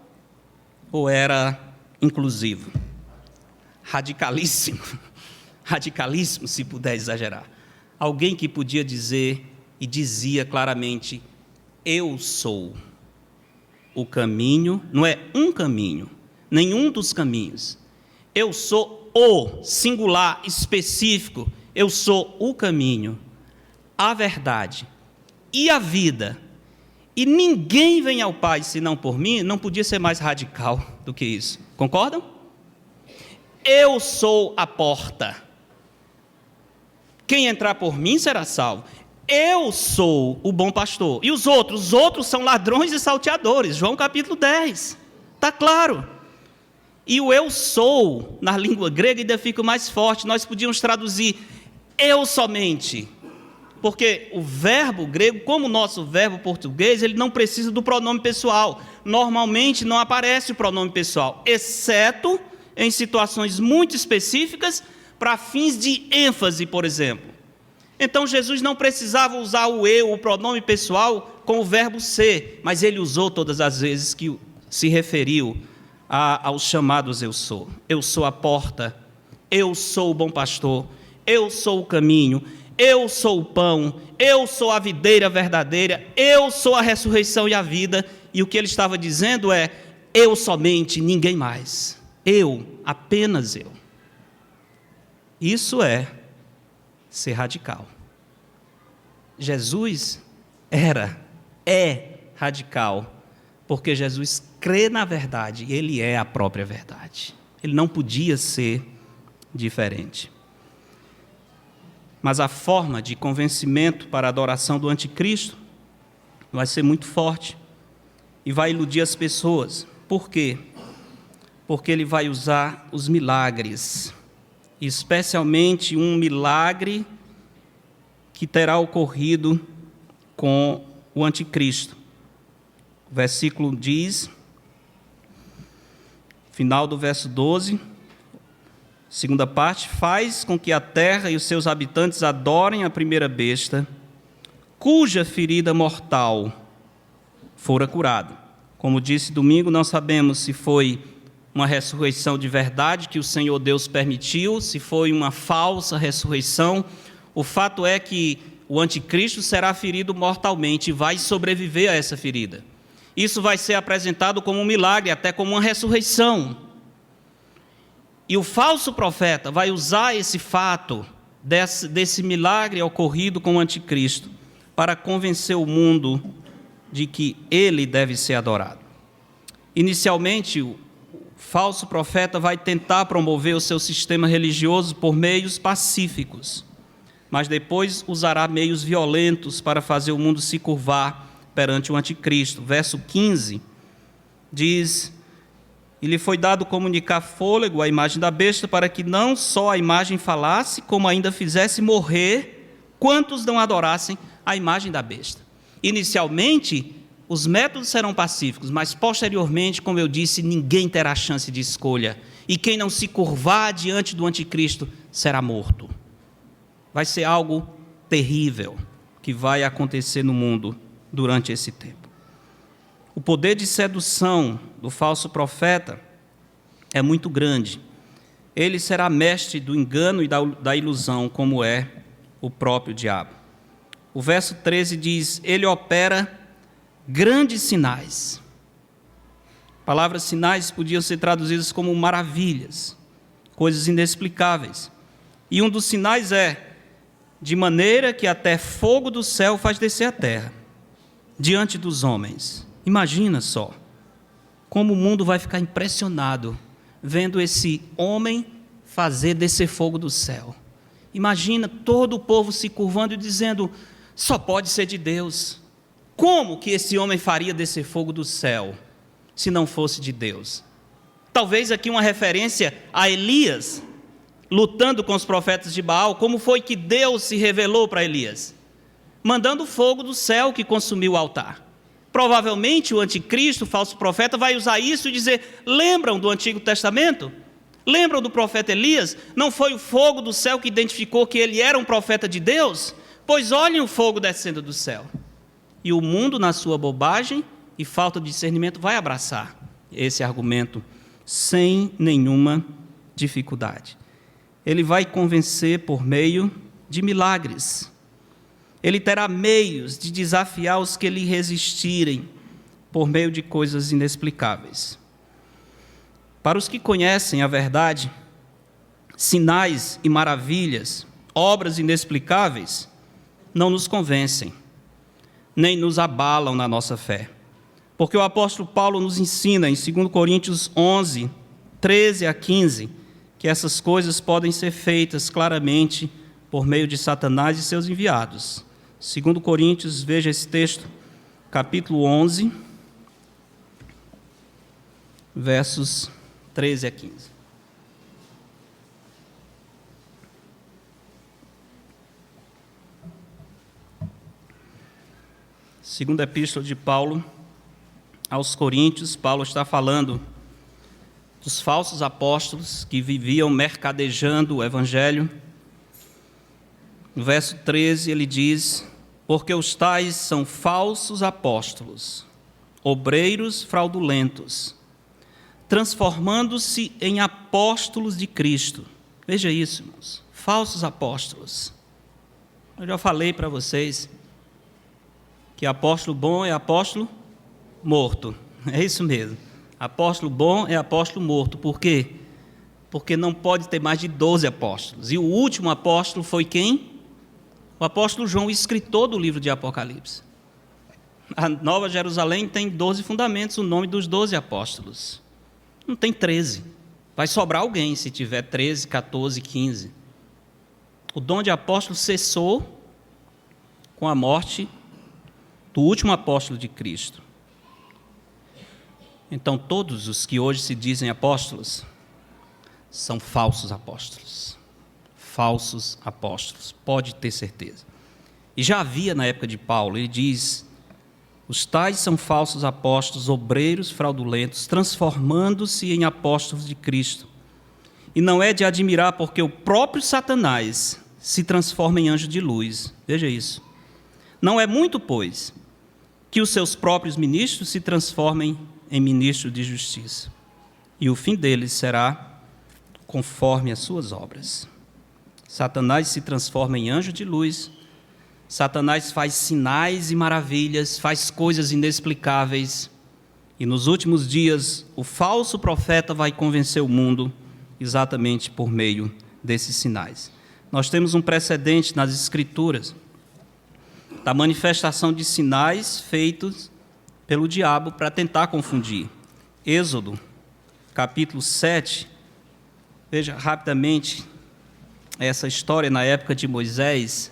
ou era inclusivo? Radicalíssimo. Radicalíssimo, se puder exagerar. Alguém que podia dizer e dizia claramente, eu sou o caminho, não é um caminho, nenhum dos caminhos. Eu sou o singular, específico, eu sou o caminho, a verdade e a vida. E ninguém vem ao Pai senão por mim, não podia ser mais radical do que isso. Concordam? Eu sou a porta. Quem entrar por mim será salvo. Eu sou o bom pastor. E os outros são ladrões e salteadores. João capítulo 10. Está claro. E o eu sou, na língua grega, ainda fica mais forte. Nós podíamos traduzir eu somente. Porque o verbo grego, como o nosso verbo português, ele não precisa do pronome pessoal. Normalmente não aparece o pronome pessoal, exceto em situações muito específicas, para fins de ênfase, por exemplo. Então, Jesus não precisava usar o eu, o pronome pessoal, com o verbo ser, mas ele usou todas as vezes que se referiu aos chamados eu sou. Eu sou a porta, eu sou o bom pastor, eu sou o caminho, eu sou o pão, eu sou a videira verdadeira, eu sou a ressurreição e a vida. E o que ele estava dizendo é, eu somente, ninguém mais. Eu, apenas eu. Isso é ser radical. Jesus é radical, porque Jesus crê na verdade, e ele é a própria verdade. Ele não podia ser diferente. Mas a forma de convencimento para a adoração do anticristo vai ser muito forte e vai iludir as pessoas. Por quê? Porque ele vai usar os milagres, especialmente um milagre que terá ocorrido com o anticristo. O versículo diz, final do verso 12, segunda parte, faz com que a terra e os seus habitantes adorem a primeira besta, cuja ferida mortal fora curada. Como disse domingo, não sabemos se foi uma ressurreição de verdade que o Senhor Deus permitiu, se foi uma falsa ressurreição. O fato é que o anticristo será ferido mortalmente e vai sobreviver a essa ferida. Isso vai ser apresentado como um milagre, até como uma ressurreição. E o falso profeta vai usar esse fato, desse milagre ocorrido com o anticristo, para convencer o mundo de que ele deve ser adorado. Inicialmente, falso profeta vai tentar promover o seu sistema religioso por meios pacíficos, mas depois usará meios violentos para fazer o mundo se curvar perante o anticristo. Verso 15 diz: e lhe foi dado comunicar fôlego à imagem da besta, para que não só a imagem falasse, como ainda fizesse morrer quantos não adorassem a imagem da besta. Inicialmente, os métodos serão pacíficos, mas posteriormente, como eu disse, ninguém terá chance de escolha. E quem não se curvar diante do anticristo será morto. Vai ser algo terrível que vai acontecer no mundo durante esse tempo. O poder de sedução do falso profeta é muito grande. Ele será mestre do engano e da ilusão, como é o próprio diabo. O verso 13 diz: ele opera grandes sinais. Palavras sinais podiam ser traduzidas como maravilhas, coisas inexplicáveis. E um dos sinais é: de maneira que até fogo do céu faz descer a terra, diante dos homens. Imagina só, como o mundo vai ficar impressionado vendo esse homem fazer descer fogo do céu. Imagina todo o povo se curvando e dizendo: só pode ser de Deus. Como que esse homem faria descer fogo do céu, se não fosse de Deus? Talvez aqui uma referência a Elias, lutando com os profetas de Baal. Como foi que Deus se revelou para Elias? Mandando fogo do céu que consumiu o altar. Provavelmente o anticristo, o falso profeta, vai usar isso e dizer: lembram do Antigo Testamento? Lembram do profeta Elias? Não foi o fogo do céu que identificou que ele era um profeta de Deus? Pois olhem o fogo descendo do céu. E o mundo, na sua bobagem e falta de discernimento, vai abraçar esse argumento sem nenhuma dificuldade. Ele vai convencer por meio de milagres. Ele terá meios de desafiar os que lhe resistirem por meio de coisas inexplicáveis. Para os que conhecem a verdade, sinais e maravilhas, obras inexplicáveis, não nos convencem, nem nos abalam na nossa fé. Porque o apóstolo Paulo nos ensina em 2 Coríntios 11, 13 a 15, que essas coisas podem ser feitas claramente por meio de Satanás e seus enviados. 2 Coríntios, veja esse texto, capítulo 11, versos 13 a 15. Segunda epístola de Paulo aos Coríntios, Paulo está falando dos falsos apóstolos que viviam mercadejando o evangelho. No verso 13 ele diz: porque os tais são falsos apóstolos, obreiros fraudulentos, transformando-se em apóstolos de Cristo. Veja isso, irmãos, falsos apóstolos. Eu já falei para vocês que apóstolo bom é apóstolo morto. É isso mesmo. Apóstolo bom é apóstolo morto. Por quê? Porque não pode ter mais de 12 apóstolos. E o último apóstolo foi quem? O apóstolo João, o escritor do livro de Apocalipse. A Nova Jerusalém tem 12 fundamentos, o nome dos 12 apóstolos. Não tem 13. Vai sobrar alguém se tiver 13, 14, 15. O dom de apóstolo cessou com a morte do último apóstolo de Cristo. Então, todos os que hoje se dizem apóstolos são falsos apóstolos. Falsos apóstolos, pode ter certeza. E já havia na época de Paulo, ele diz: os tais são falsos apóstolos, obreiros fraudulentos, transformando-se em apóstolos de Cristo. E não é de admirar, porque o próprio Satanás se transforma em anjo de luz. Veja isso. Não é muito, pois, que os seus próprios ministros se transformem em ministros de justiça, e o fim deles será conforme as suas obras. Satanás se transforma em anjo de luz, Satanás faz sinais e maravilhas, faz coisas inexplicáveis, e nos últimos dias o falso profeta vai convencer o mundo exatamente por meio desses sinais. Nós temos um precedente nas Escrituras da manifestação de sinais feitos pelo diabo para tentar confundir. Êxodo, capítulo 7, veja rapidamente essa história na época de Moisés,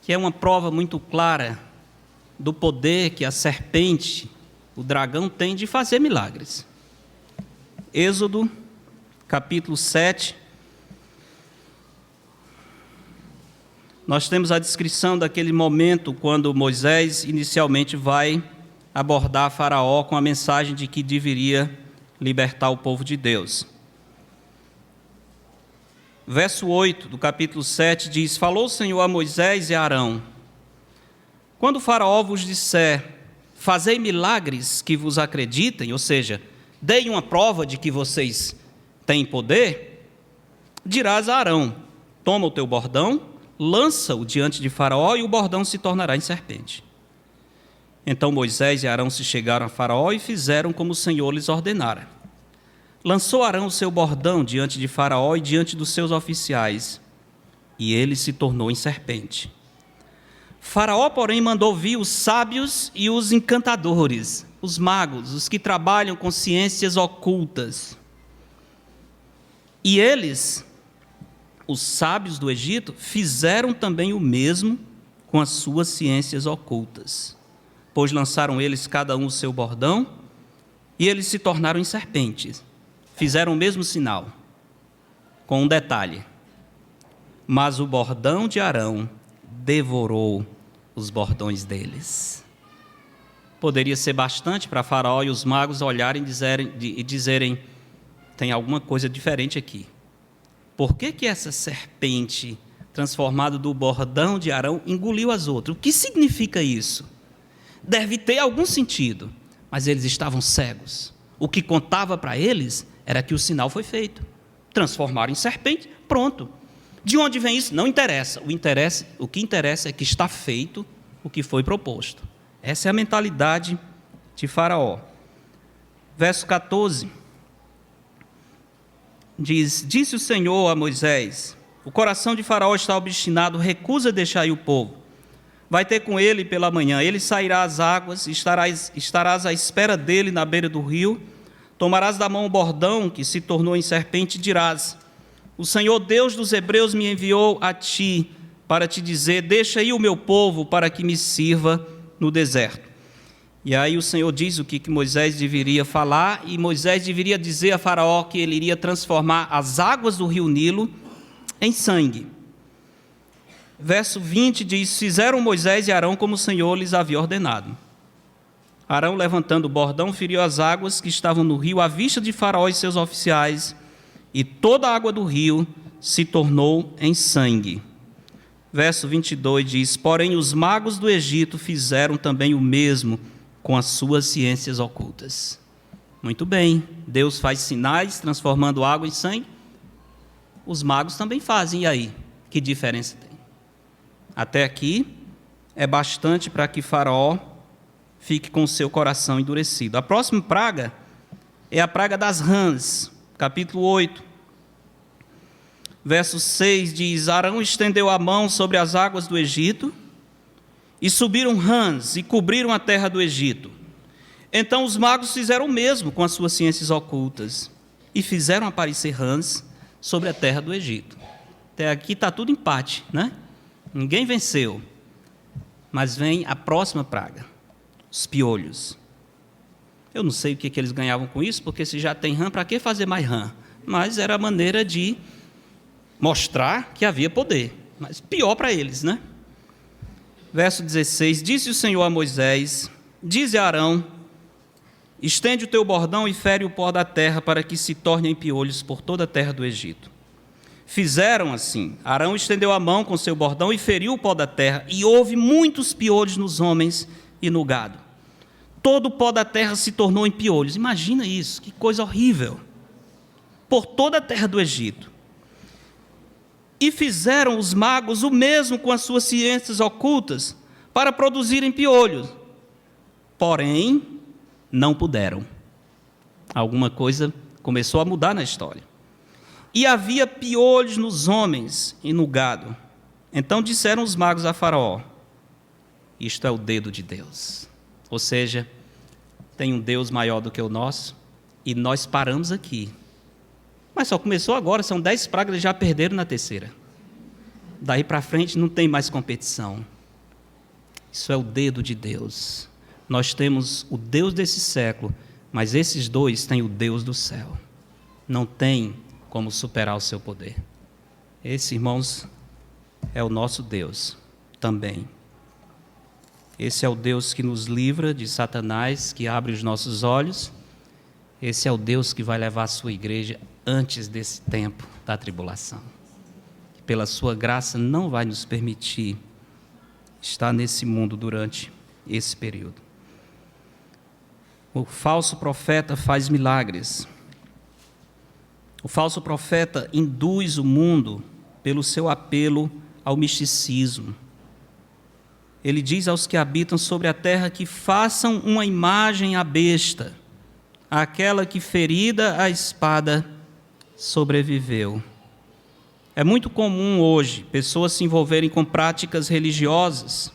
que é uma prova muito clara do poder que a serpente, o dragão, tem de fazer milagres. Êxodo, capítulo 7, nós temos a descrição daquele momento quando Moisés inicialmente vai abordar Faraó com a mensagem de que deveria libertar o povo de Deus. Verso 8 do capítulo 7 diz: Falou o Senhor a Moisés e a Arão: Quando o Faraó vos disser, fazei milagres que vos acreditem, ou seja, deem uma prova de que vocês têm poder, dirás a Arão: toma o teu bordão, lança-o diante de Faraó e o bordão se tornará em serpente. Então Moisés e Arão se chegaram a Faraó e fizeram como o Senhor lhes ordenara. Lançou Arão o seu bordão diante de Faraó e diante dos seus oficiais, e ele se tornou em serpente. Faraó, porém, mandou vir os sábios e os encantadores, os magos, os que trabalham com ciências ocultas. E eles, os sábios do Egito, fizeram também o mesmo com as suas ciências ocultas, pois lançaram eles cada um o seu bordão, e eles se tornaram em serpentes. Fizeram o mesmo sinal, com um detalhe: mas o bordão de Arão devorou os bordões deles. Poderia ser bastante para Faraó e os magos olharem e dizerem: tem alguma coisa diferente aqui. Por que essa serpente, transformada do bordão de Arão, engoliu as outras? O que significa isso? Deve ter algum sentido, mas eles estavam cegos. O que contava para eles era que o sinal foi feito. Transformaram em serpente, pronto. De onde vem isso? Não interessa. O que interessa é que está feito o que foi proposto. Essa é a mentalidade de Faraó. Verso 14 diz: Disse o Senhor a Moisés: o coração de Faraó está obstinado, recusa deixar ir o povo. Vai ter com ele pela manhã, ele sairá às águas, estarás à espera dele na beira do rio, tomarás da mão o bordão que se tornou em serpente e dirás: o Senhor Deus dos Hebreus me enviou a ti para te dizer: deixa aí o meu povo para que me sirva no deserto. E aí o Senhor diz o que Moisés deveria falar, e Moisés deveria dizer a Faraó que ele iria transformar as águas do rio Nilo em sangue. Verso 20 diz: fizeram Moisés e Arão como o Senhor lhes havia ordenado. Arão, levantando o bordão, feriu as águas que estavam no rio à vista de Faraó e seus oficiais, e toda a água do rio se tornou em sangue. Verso 22 diz: porém os magos do Egito fizeram também o mesmo com as suas ciências ocultas. Muito bem, Deus faz sinais transformando água em sangue. Os magos também fazem, e aí? Que diferença tem? Até aqui é bastante para que Faraó fique com o seu coração endurecido. A próxima praga é a praga das rãs, capítulo 8. Verso 6 diz: Arão estendeu a mão sobre as águas do Egito, e subiram rãs e cobriram a terra do Egito. Então os magos fizeram o mesmo com as suas ciências ocultas, e fizeram aparecer rãs sobre a terra do Egito. Até aqui está tudo empate, né? Ninguém venceu. Mas vem a próxima praga, os piolhos. Eu não sei o que eles ganhavam com isso, porque se já tem rã, para que fazer mais rã? Mas era a maneira de mostrar que havia poder. Mas pior para eles, né? Verso 16: disse o Senhor a Moisés: dize a Arão: estende o teu bordão e fere o pó da terra, para que se torne em piolhos por toda a terra do Egito. Fizeram assim. Arão estendeu a mão com seu bordão e feriu o pó da terra, e houve muitos piolhos nos homens e no gado. Todo o pó da terra se tornou em piolhos. Imagina isso, que coisa horrível. Por toda a terra do Egito. E fizeram os magos o mesmo com as suas ciências ocultas, para produzirem piolhos. Porém, não puderam. Alguma coisa começou a mudar na história. E havia piolhos nos homens e no gado. Então disseram os magos a Faraó: isto é o dedo de Deus. Ou seja, tem um Deus maior do que o nosso, E nós paramos aqui. Mas só começou agora, são 10 pragas, eles já perderam na terceira. Daí para frente não tem mais competição. Isso é o dedo de Deus. Nós temos o Deus desse século, mas esses dois têm o Deus do céu. Não tem como superar o seu poder. Esse, irmãos, é o nosso Deus também. Esse é o Deus que nos livra de Satanás, que abre os nossos olhos. Esse é o Deus que vai levar a sua igreja antes desse tempo da tribulação. Que pela sua graça não vai nos permitir estar nesse mundo durante esse período. O falso profeta faz milagres. O falso profeta induz o mundo pelo seu apelo ao misticismo. Ele diz aos que habitam sobre a terra que façam uma imagem à besta, aquela que ferida a espada sobreviveu. É muito comum hoje pessoas se envolverem com práticas religiosas,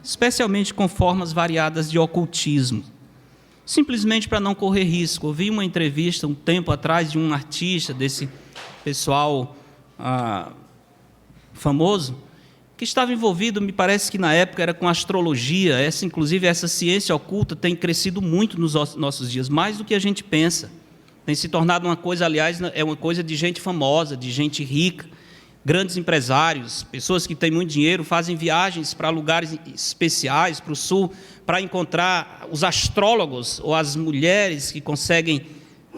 especialmente com formas variadas de ocultismo, simplesmente para não correr risco. Eu vi uma entrevista um tempo atrás de um artista desse pessoal famoso, que estava envolvido, me parece que na época era com astrologia. Inclusive essa ciência oculta tem crescido muito nos nossos dias, mais do que a gente pensa. Tem se tornado uma coisa, aliás, é uma coisa de gente famosa, de gente rica, grandes empresários, pessoas que têm muito dinheiro, fazem viagens para lugares especiais, para o sul, para encontrar os astrólogos ou as mulheres que conseguem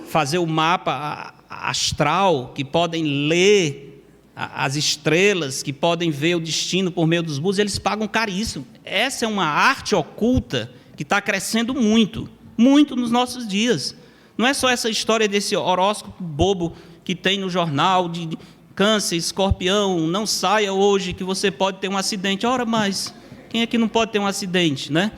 fazer o mapa astral, que podem ler as estrelas, que podem ver o destino por meio dos búzios. Eles pagam caríssimo. Essa é uma arte oculta que está crescendo muito, muito nos nossos dias. Não é só essa história desse horóscopo bobo que tem no jornal, de Câncer, Escorpião, não saia hoje que você pode ter um acidente. Ora, mas quem é que não pode ter um acidente, né?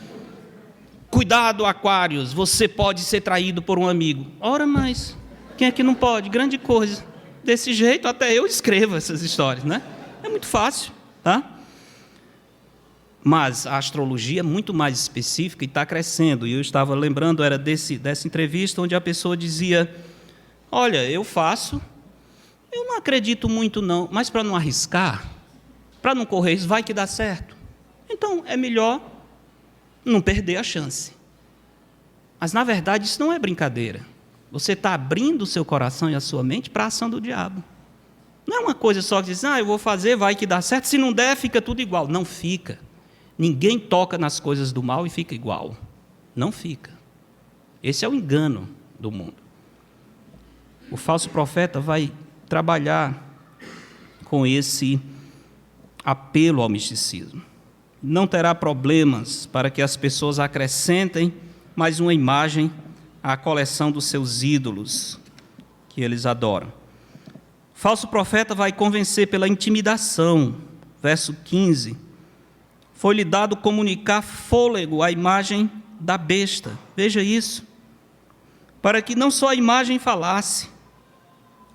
Cuidado, Aquários, você pode ser traído por um amigo. Ora, mas quem é que não pode? Grande coisa. Desse jeito até eu escrevo essas histórias, né? É muito fácil, tá? Mas a astrologia é muito mais específica e está crescendo. E eu estava lembrando, era dessa entrevista onde a pessoa dizia: olha, eu não acredito muito não, mas para não arriscar, para não correr isso, vai que dá certo. Então é melhor não perder a chance. Mas na verdade isso não é brincadeira. Você está abrindo o seu coração e a sua mente para a ação do diabo. Não é uma coisa só que diz: eu vou fazer, vai que dá certo, se não der, fica tudo igual. Não fica. Ninguém toca nas coisas do mal e fica igual. Não fica. Esse é o engano do mundo. O falso profeta vai trabalhar com esse apelo ao misticismo. Não terá problemas para que as pessoas acrescentem mais uma imagem à coleção dos seus ídolos que eles adoram. O falso profeta vai convencer pela intimidação. Verso 15. Foi-lhe dado comunicar fôlego à imagem da besta. Veja isso. Para que não só a imagem falasse,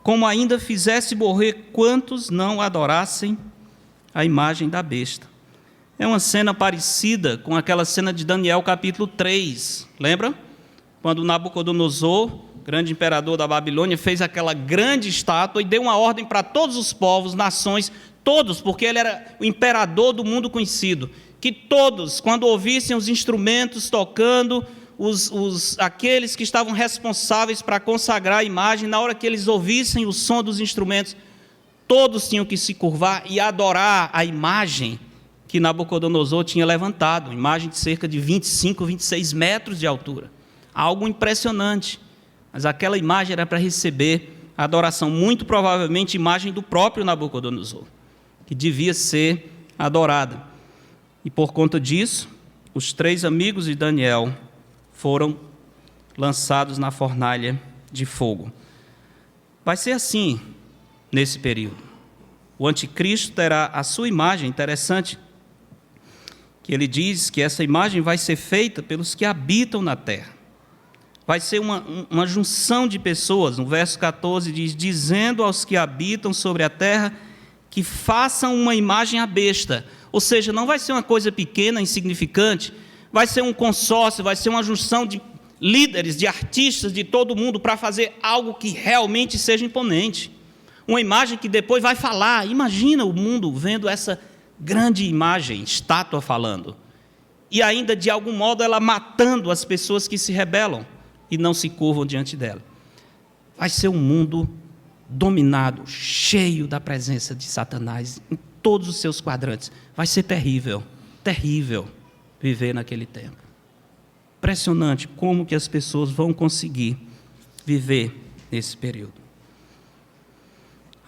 como ainda fizesse morrer quantos não adorassem a imagem da besta. É uma cena parecida com aquela cena de Daniel capítulo 3. Lembra? Quando Nabucodonosor, grande imperador da Babilônia, fez aquela grande estátua e deu uma ordem para todos os povos, nações, todos, porque ele era o imperador do mundo conhecido, que todos, quando ouvissem os instrumentos tocando, aqueles que estavam responsáveis para consagrar a imagem, na hora que eles ouvissem o som dos instrumentos, todos tinham que se curvar e adorar a imagem que Nabucodonosor tinha levantado, imagem de cerca de 25, 26 metros de altura. Algo impressionante. Mas aquela imagem era para receber a adoração, muito provavelmente imagem do próprio Nabucodonosor, que devia ser adorada. E por conta disso, os 3 amigos de Daniel foram lançados na fornalha de fogo. Vai ser assim nesse período. O anticristo terá a sua imagem. Interessante que ele diz que essa imagem vai ser feita pelos que habitam na terra. Vai ser uma junção de pessoas. No verso 14 diz: dizendo aos que habitam sobre a terra que façam uma imagem à besta. Ou seja, não vai ser uma coisa pequena, insignificante, vai ser um consórcio, vai ser uma junção de líderes, de artistas de todo mundo para fazer algo que realmente seja imponente. Uma imagem que depois vai falar. Imagina o mundo vendo essa grande imagem, estátua falando. E ainda, de algum modo, ela matando as pessoas que se rebelam e não se curvam diante dela. Vai ser um mundo dominado, cheio da presença de Satanás em todos os seus quadrantes. Vai ser terrível, terrível viver naquele tempo. Impressionante como que as pessoas vão conseguir viver nesse período.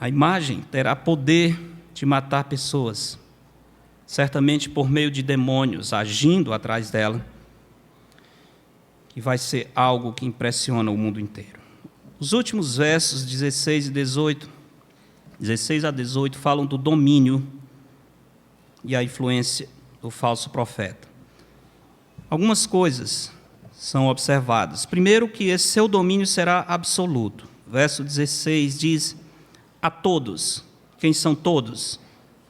A imagem terá poder de matar pessoas, certamente por meio de demônios agindo atrás dela, que vai ser algo que impressiona o mundo inteiro. Os últimos versos 16 a 18, falam do domínio e a influência do falso profeta. Algumas coisas são observadas. Primeiro, que esse seu domínio será absoluto. Verso 16 diz: a todos. Quem são todos?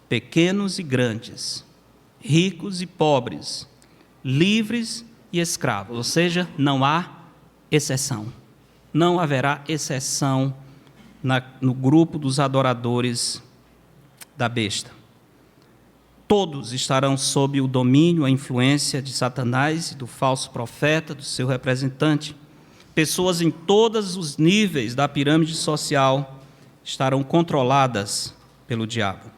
Pequenos e grandes, ricos e pobres, livres e escravos. Ou seja, não há exceção. Não haverá exceção no grupo dos adoradores da besta. Todos estarão sob o domínio, a influência de Satanás e do falso profeta, do seu representante. Pessoas em todos os níveis da pirâmide social estarão controladas pelo diabo.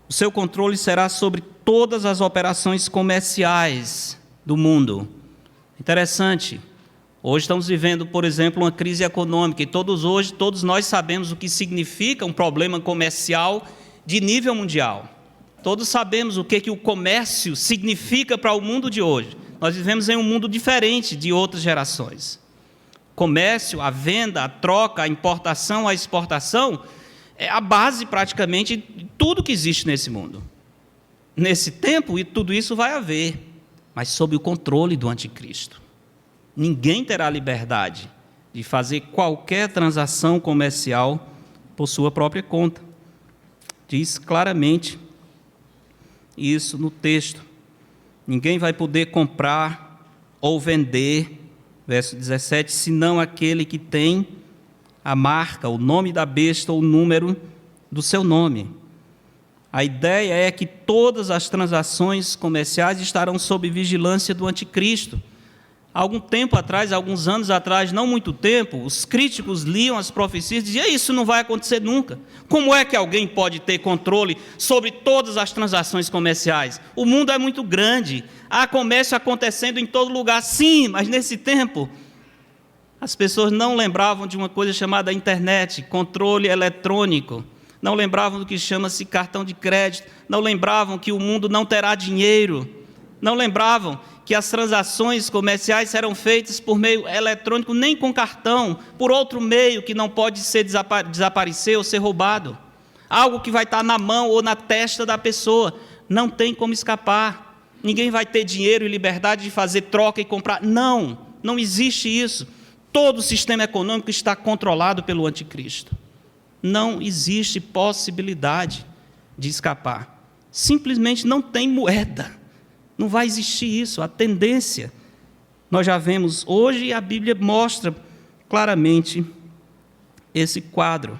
O seu controle será sobre todas as operações comerciais do mundo. Interessante. Hoje estamos vivendo, por exemplo, uma crise econômica e todos nós sabemos o que significa um problema comercial de nível mundial. Todos sabemos o que o comércio significa para o mundo de hoje. Nós vivemos em um mundo diferente de outras gerações. Comércio, a venda, a troca, a importação, a exportação é a base praticamente de tudo que existe nesse mundo. Nesse tempo, e tudo isso vai haver, mas sob o controle do anticristo. Ninguém terá liberdade de fazer qualquer transação comercial por sua própria conta. Diz claramente isso no texto. Ninguém vai poder comprar ou vender, verso 17, senão aquele que tem a marca, o nome da besta ou o número do seu nome. A ideia é que todas as transações comerciais estarão sob vigilância do anticristo. Algum tempo atrás, alguns anos atrás, não muito tempo, os críticos liam as profecias e diziam: isso não vai acontecer nunca. Como é que alguém pode ter controle sobre todas as transações comerciais? O mundo é muito grande, há comércio acontecendo em todo lugar. Sim, mas nesse tempo, as pessoas não lembravam de uma coisa chamada internet, controle eletrônico, não lembravam do que chama-se cartão de crédito, não lembravam que o mundo não terá dinheiro, não lembravam que as transações comerciais serão feitas por meio eletrônico, nem com cartão, por outro meio que não pode desaparecer ou ser roubado. Algo que vai estar na mão ou na testa da pessoa, não tem como escapar. Ninguém vai ter dinheiro e liberdade de fazer troca e comprar. Não, não existe isso. Todo o sistema econômico está controlado pelo anticristo. Não existe possibilidade de escapar. Simplesmente não tem moeda. Não vai existir isso, a tendência. Nós já vemos hoje e a Bíblia mostra claramente esse quadro.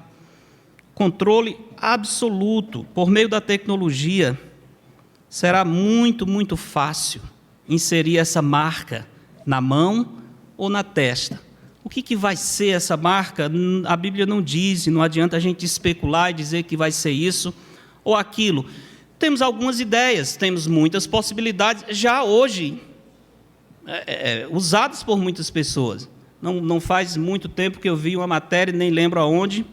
Controle absoluto por meio da tecnologia. Será muito, muito fácil inserir essa marca na mão ou na testa. O que vai ser essa marca? A Bíblia não diz, não adianta a gente especular e dizer que vai ser isso ou aquilo. Temos algumas ideias, temos muitas possibilidades, já hoje, usadas por muitas pessoas. Não faz muito tempo que eu vi uma matéria, nem lembro aonde,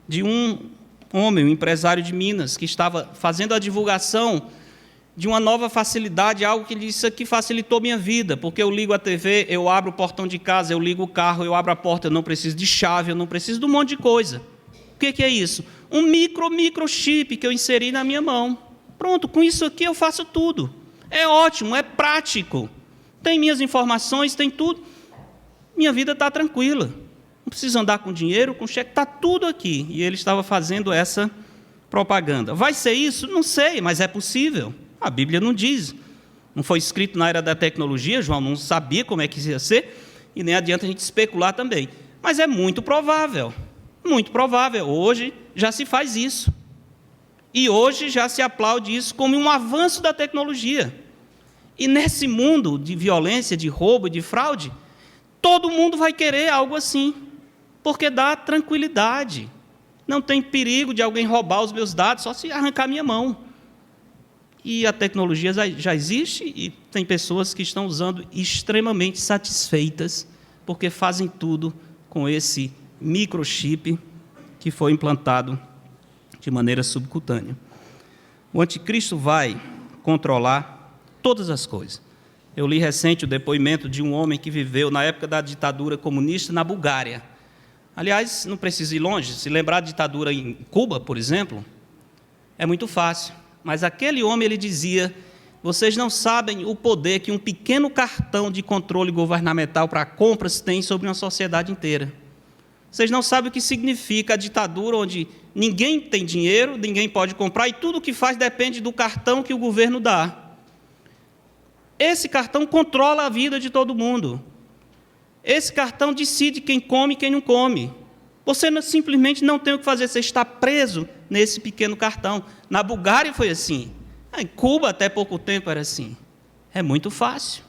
de um homem, um empresário de Minas, que estava fazendo a divulgação de uma nova facilidade, algo que ele disse: isso aqui facilitou minha vida, porque eu ligo a TV, eu abro o portão de casa, eu ligo o carro, eu abro a porta, eu não preciso de chave, eu não preciso de um monte de coisa. O que é isso? Um microchip que eu inseri na minha mão. Pronto, com isso aqui eu faço tudo. É ótimo, é prático. Tem minhas informações, tem tudo. Minha vida está tranquila. Não preciso andar com dinheiro, com cheque, está tudo aqui. E ele estava fazendo essa propaganda. Vai ser isso? Não sei, mas é possível. A Bíblia não diz. Não foi escrito na era da tecnologia, João não sabia como é que ia ser. e nem adianta a gente especular também. Mas é muito provável. Hoje já se faz isso. E hoje já se aplaude isso como um avanço da tecnologia. E nesse mundo de violência, de roubo, de fraude, todo mundo vai querer algo assim, porque dá tranquilidade. Não tem perigo de alguém roubar os meus dados, só se arrancar minha mão. E a tecnologia já existe e tem pessoas que estão usando extremamente satisfeitas, porque fazem tudo com esse microchip que foi implantado de maneira subcutânea. O anticristo vai controlar todas as coisas. Eu li recente o depoimento de um homem que viveu na época da ditadura comunista na Bulgária. Aliás, não precisa ir longe, se lembrar da ditadura em Cuba, por exemplo, é muito fácil. Mas aquele homem, ele dizia, vocês não sabem o poder que um pequeno cartão de controle governamental para compras tem sobre uma sociedade inteira. Vocês não sabem o que significa a ditadura onde ninguém tem dinheiro, ninguém pode comprar e tudo o que faz depende do cartão que o governo dá. Esse cartão controla a vida de todo mundo. Esse cartão decide quem come e quem não come. Você simplesmente não tem o que fazer, você está preso nesse pequeno cartão. Na Bulgária foi assim. Em Cuba, até pouco tempo, era assim. É muito fácil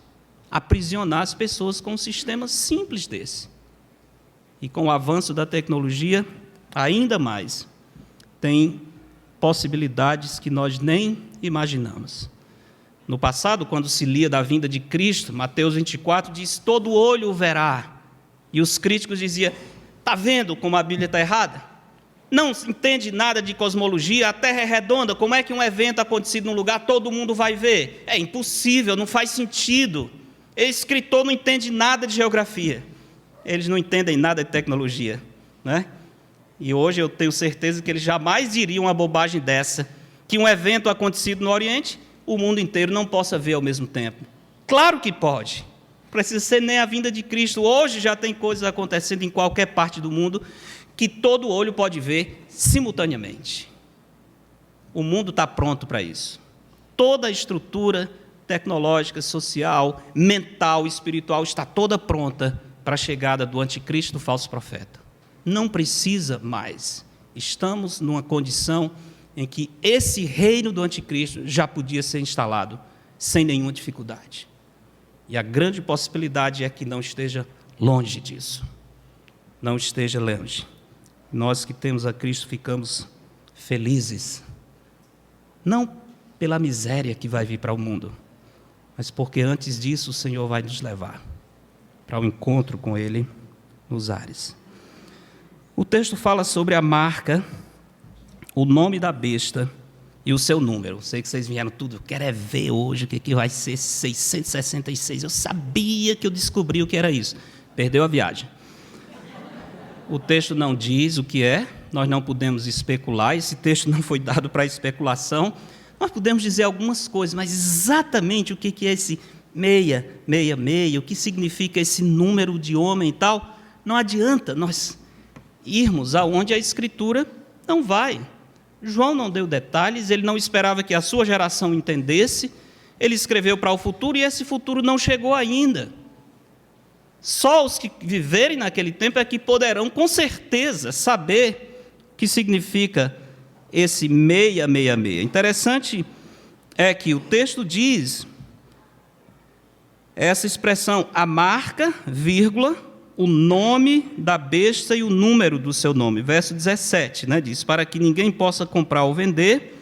aprisionar as pessoas com um sistema simples desse. E com o avanço da tecnologia, ainda mais, tem possibilidades que nós nem imaginamos. No passado, quando se lia da vinda de Cristo, Mateus 24 diz, todo olho o verá. E os críticos diziam, está vendo como a Bíblia está errada? Não entende nada de cosmologia, a Terra é redonda, como é que um evento acontecido num lugar, todo mundo vai ver? É impossível, não faz sentido. Esse escritor não entende nada de geografia. Eles não entendem nada de tecnologia, né? E hoje eu tenho certeza que eles jamais diriam uma bobagem dessa, que um evento acontecido no Oriente, o mundo inteiro não possa ver ao mesmo tempo. Claro que pode. Não precisa ser nem a vinda de Cristo. Hoje já tem coisas acontecendo em qualquer parte do mundo que todo olho pode ver simultaneamente. O mundo está pronto para isso. Toda a estrutura tecnológica, social, mental, espiritual está toda pronta para a chegada do anticristo, do falso profeta. Não precisa mais. Estamos numa condição em que esse reino do anticristo já podia ser instalado sem nenhuma dificuldade. E a grande possibilidade é que não esteja longe disso. Não esteja longe. Nós que temos a Cristo ficamos felizes. Não pela miséria que vai vir para o mundo, mas porque antes disso o Senhor vai nos levar para o encontro com Ele nos ares. O texto fala sobre a marca, o nome da besta e o seu número. Sei que vocês vieram tudo, quero é ver hoje o que vai ser 666. Eu sabia que eu descobri o que era isso. Perdeu a viagem. O texto não diz o que é, nós não podemos especular, esse texto não foi dado para especulação. Nós podemos dizer algumas coisas, mas exatamente o que é esse 666, o que significa esse número de homem e tal, não adianta nós irmos aonde a Escritura não vai. João não deu detalhes, ele não esperava que a sua geração entendesse, ele escreveu para o futuro e esse futuro não chegou ainda. Só os que viverem naquele tempo é que poderão, com certeza, saber o que significa esse 666. Interessante é que o texto diz essa expressão, a marca, vírgula, o nome da besta e o número do seu nome. Verso 17, né, diz, para que ninguém possa comprar ou vender,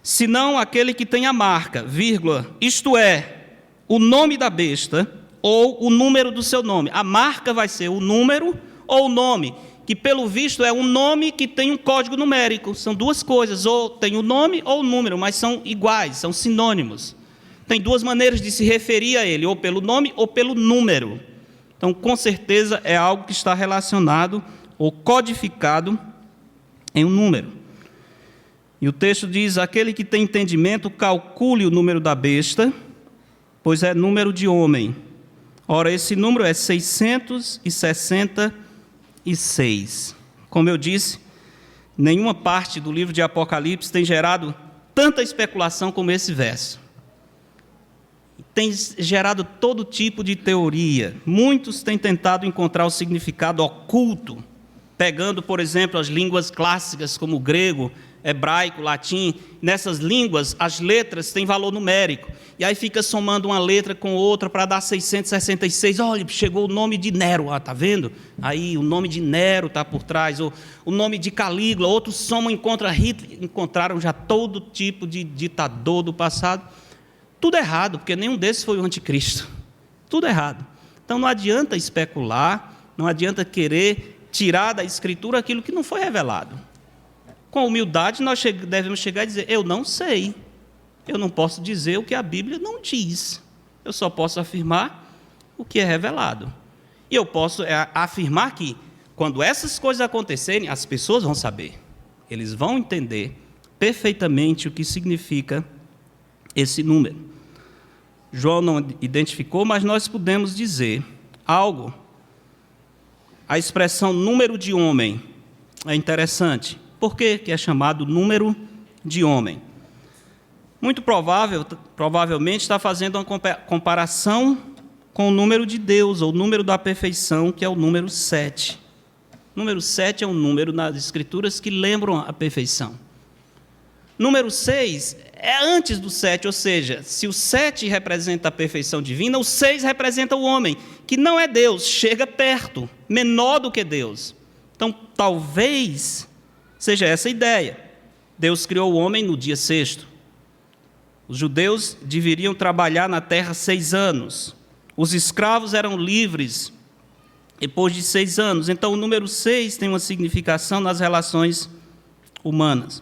senão aquele que tem a marca, vírgula, isto é, o nome da besta ou o número do seu nome. A marca vai ser o número ou o nome, que pelo visto é um nome que tem um código numérico. São duas coisas, ou tem o nome ou o número, mas são iguais, são sinônimos. Tem duas maneiras de se referir a ele, ou pelo nome ou pelo número. Então, com certeza, é algo que está relacionado ou codificado em um número. E o texto diz, aquele que tem entendimento, calcule o número da besta, pois é número de homem. Ora, esse número é 666. Como eu disse, nenhuma parte do livro de Apocalipse tem gerado tanta especulação como esse verso. tem gerado todo tipo de teoria. Muitos têm tentado encontrar o significado oculto, pegando, por exemplo, as línguas clássicas como o grego, hebraico, latim. Nessas línguas, as letras têm valor numérico. E aí fica somando uma letra com outra para dar 666. Olha, chegou o nome de Nero, está vendo? Aí o nome de Nero está por trás. Ou o nome de Calígula. Outros somam, encontram Hitler. Encontraram já todo tipo de ditador do passado. Tudo errado, porque nenhum desses foi o anticristo. Tudo errado. Então não adianta especular, não adianta querer tirar da Escritura aquilo que não foi revelado. Com humildade, nós devemos chegar e dizer: eu não sei, eu não posso dizer o que a Bíblia não diz, eu só posso afirmar o que é revelado. E eu posso afirmar que, quando essas coisas acontecerem, as pessoas vão saber, eles vão entender perfeitamente o que significa esse número. João não identificou, mas nós podemos dizer algo. A expressão número de homem é interessante. Por que é chamado número de homem? Muito provavelmente está fazendo uma comparação com o número de Deus, ou o número da perfeição, que é o número 7. O número 7 é um número nas Escrituras que lembram a perfeição. Número 6 é antes do 7, ou seja, se o 7 representa a perfeição divina, o 6 representa o homem, que não é Deus, chega perto, menor do que Deus. Então, talvez seja essa a ideia. Deus criou o homem no dia 6º. Os judeus deveriam trabalhar na terra 6 anos. Os escravos eram livres depois de 6 anos. Então, o número 6 tem uma significação nas relações humanas.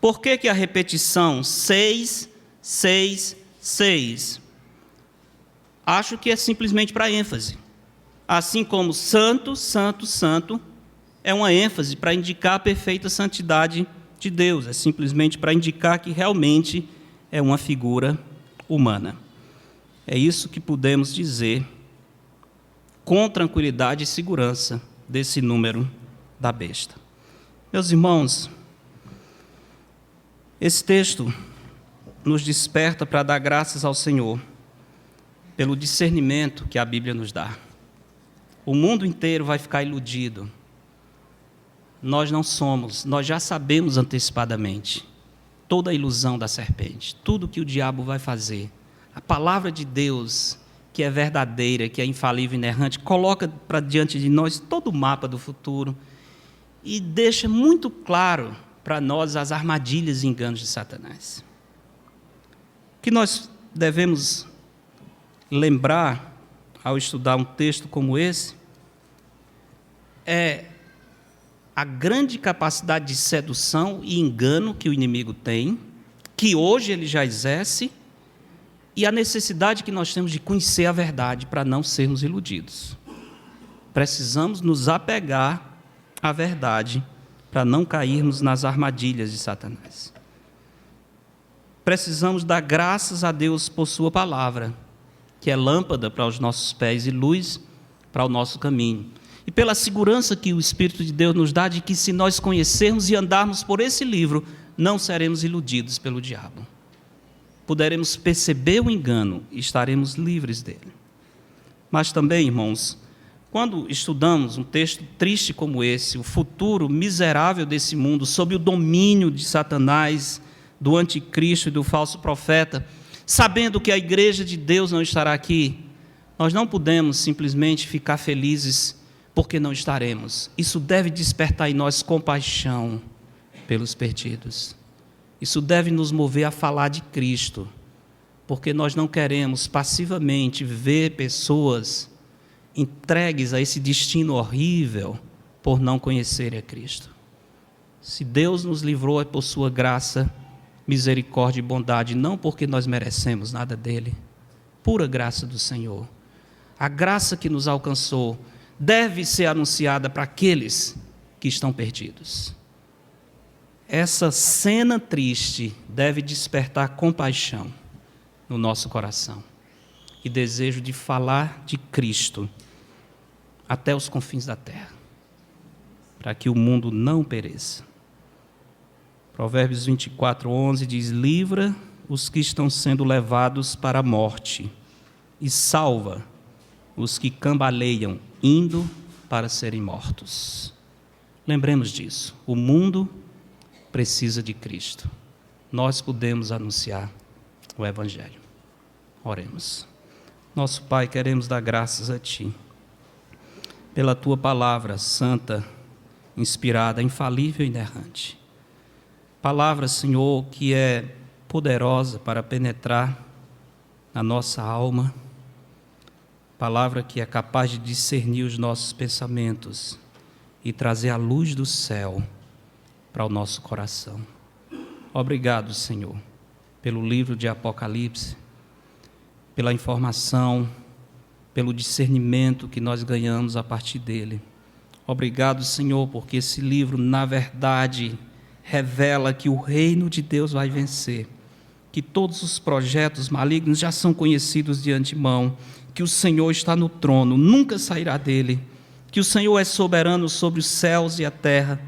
Por que a repetição 6, 6, 6? Acho que é simplesmente para ênfase. Assim como santo, santo, santo, é uma ênfase para indicar a perfeita santidade de Deus. É simplesmente para indicar que realmente é uma figura humana. É isso que podemos dizer com tranquilidade e segurança desse número da besta. Meus irmãos, esse texto nos desperta para dar graças ao Senhor pelo discernimento que a Bíblia nos dá. O mundo inteiro vai ficar iludido. Nós não somos, nós já sabemos antecipadamente toda a ilusão da serpente, tudo que o diabo vai fazer. A palavra de Deus, que é verdadeira, que é infalível e inerrante, coloca para diante de nós todo o mapa do futuro e deixa muito claro para nós as armadilhas e enganos de Satanás. O que nós devemos lembrar ao estudar um texto como esse é a grande capacidade de sedução e engano que o inimigo tem, que hoje ele já exerce, e a necessidade que nós temos de conhecer a verdade para não sermos iludidos. Precisamos nos apegar à verdade para não cairmos nas armadilhas de Satanás. Precisamos dar graças a Deus por sua palavra, que é lâmpada para os nossos pés e luz para o nosso caminho. E pela segurança que o Espírito de Deus nos dá de que, se nós conhecermos e andarmos por esse livro, não seremos iludidos pelo diabo. Poderemos perceber o engano e estaremos livres dele. Mas também, irmãos, quando estudamos um texto triste como esse, o futuro miserável desse mundo, sob o domínio de Satanás, do anticristo e do falso profeta, sabendo que a igreja de Deus não estará aqui, nós não podemos simplesmente ficar felizes porque não estaremos. Isso deve despertar em nós compaixão pelos perdidos. Isso deve nos mover a falar de Cristo, porque nós não queremos passivamente ver pessoas entregues a esse destino horrível por não conhecerem a Cristo. Se Deus nos livrou é por sua graça, misericórdia e bondade, não porque nós merecemos nada dele, pura graça do Senhor. A graça que nos alcançou deve ser anunciada para aqueles que estão perdidos. Essa cena triste deve despertar compaixão no nosso coração e desejo de falar de Cristo até os confins da terra, para que o mundo não pereça. Provérbios 24:11 diz: livra os que estão sendo levados para a morte e salva os que cambaleiam, indo para serem mortos. Lembremos disso. O mundo precisa de Cristo. Nós podemos anunciar o Evangelho. Oremos. Nosso Pai, queremos dar graças a Ti pela Tua palavra santa, inspirada, infalível e inerrante. Palavra, Senhor, que é poderosa para penetrar na nossa alma, palavra que é capaz de discernir os nossos pensamentos e trazer a luz do céu para o nosso coração. Obrigado, Senhor, pelo livro de Apocalipse, pela informação, pelo discernimento que nós ganhamos a partir dele. Obrigado, Senhor, porque esse livro, na verdade, revela que o reino de Deus vai vencer, que todos os projetos malignos já são conhecidos de antemão, que o Senhor está no trono, nunca sairá dele, que o Senhor é soberano sobre os céus e a terra,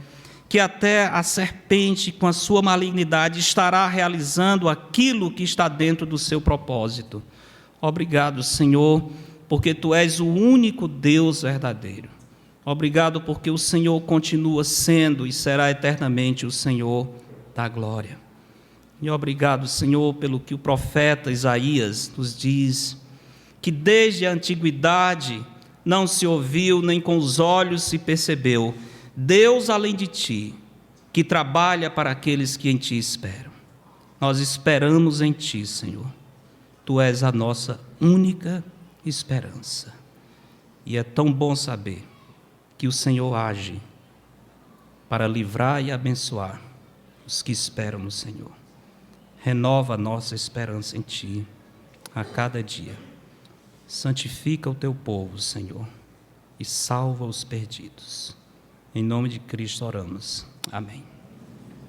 que até a serpente, com a sua malignidade, estará realizando aquilo que está dentro do seu propósito. Obrigado, Senhor, porque Tu és o único Deus verdadeiro. Obrigado porque o Senhor continua sendo e será eternamente o Senhor da glória. E obrigado, Senhor, pelo que o profeta Isaías nos diz, que desde a antiguidade não se ouviu, nem com os olhos se percebeu, Deus além de Ti, que trabalha para aqueles que em Ti esperam. Nós esperamos em Ti, Senhor. Tu és a nossa única esperança. E é tão bom saber que o Senhor age para livrar e abençoar os que esperam no Senhor. Renova a nossa esperança em Ti a cada dia. Santifica o Teu povo, Senhor, e salva os perdidos. Em nome de Cristo oramos. Amém.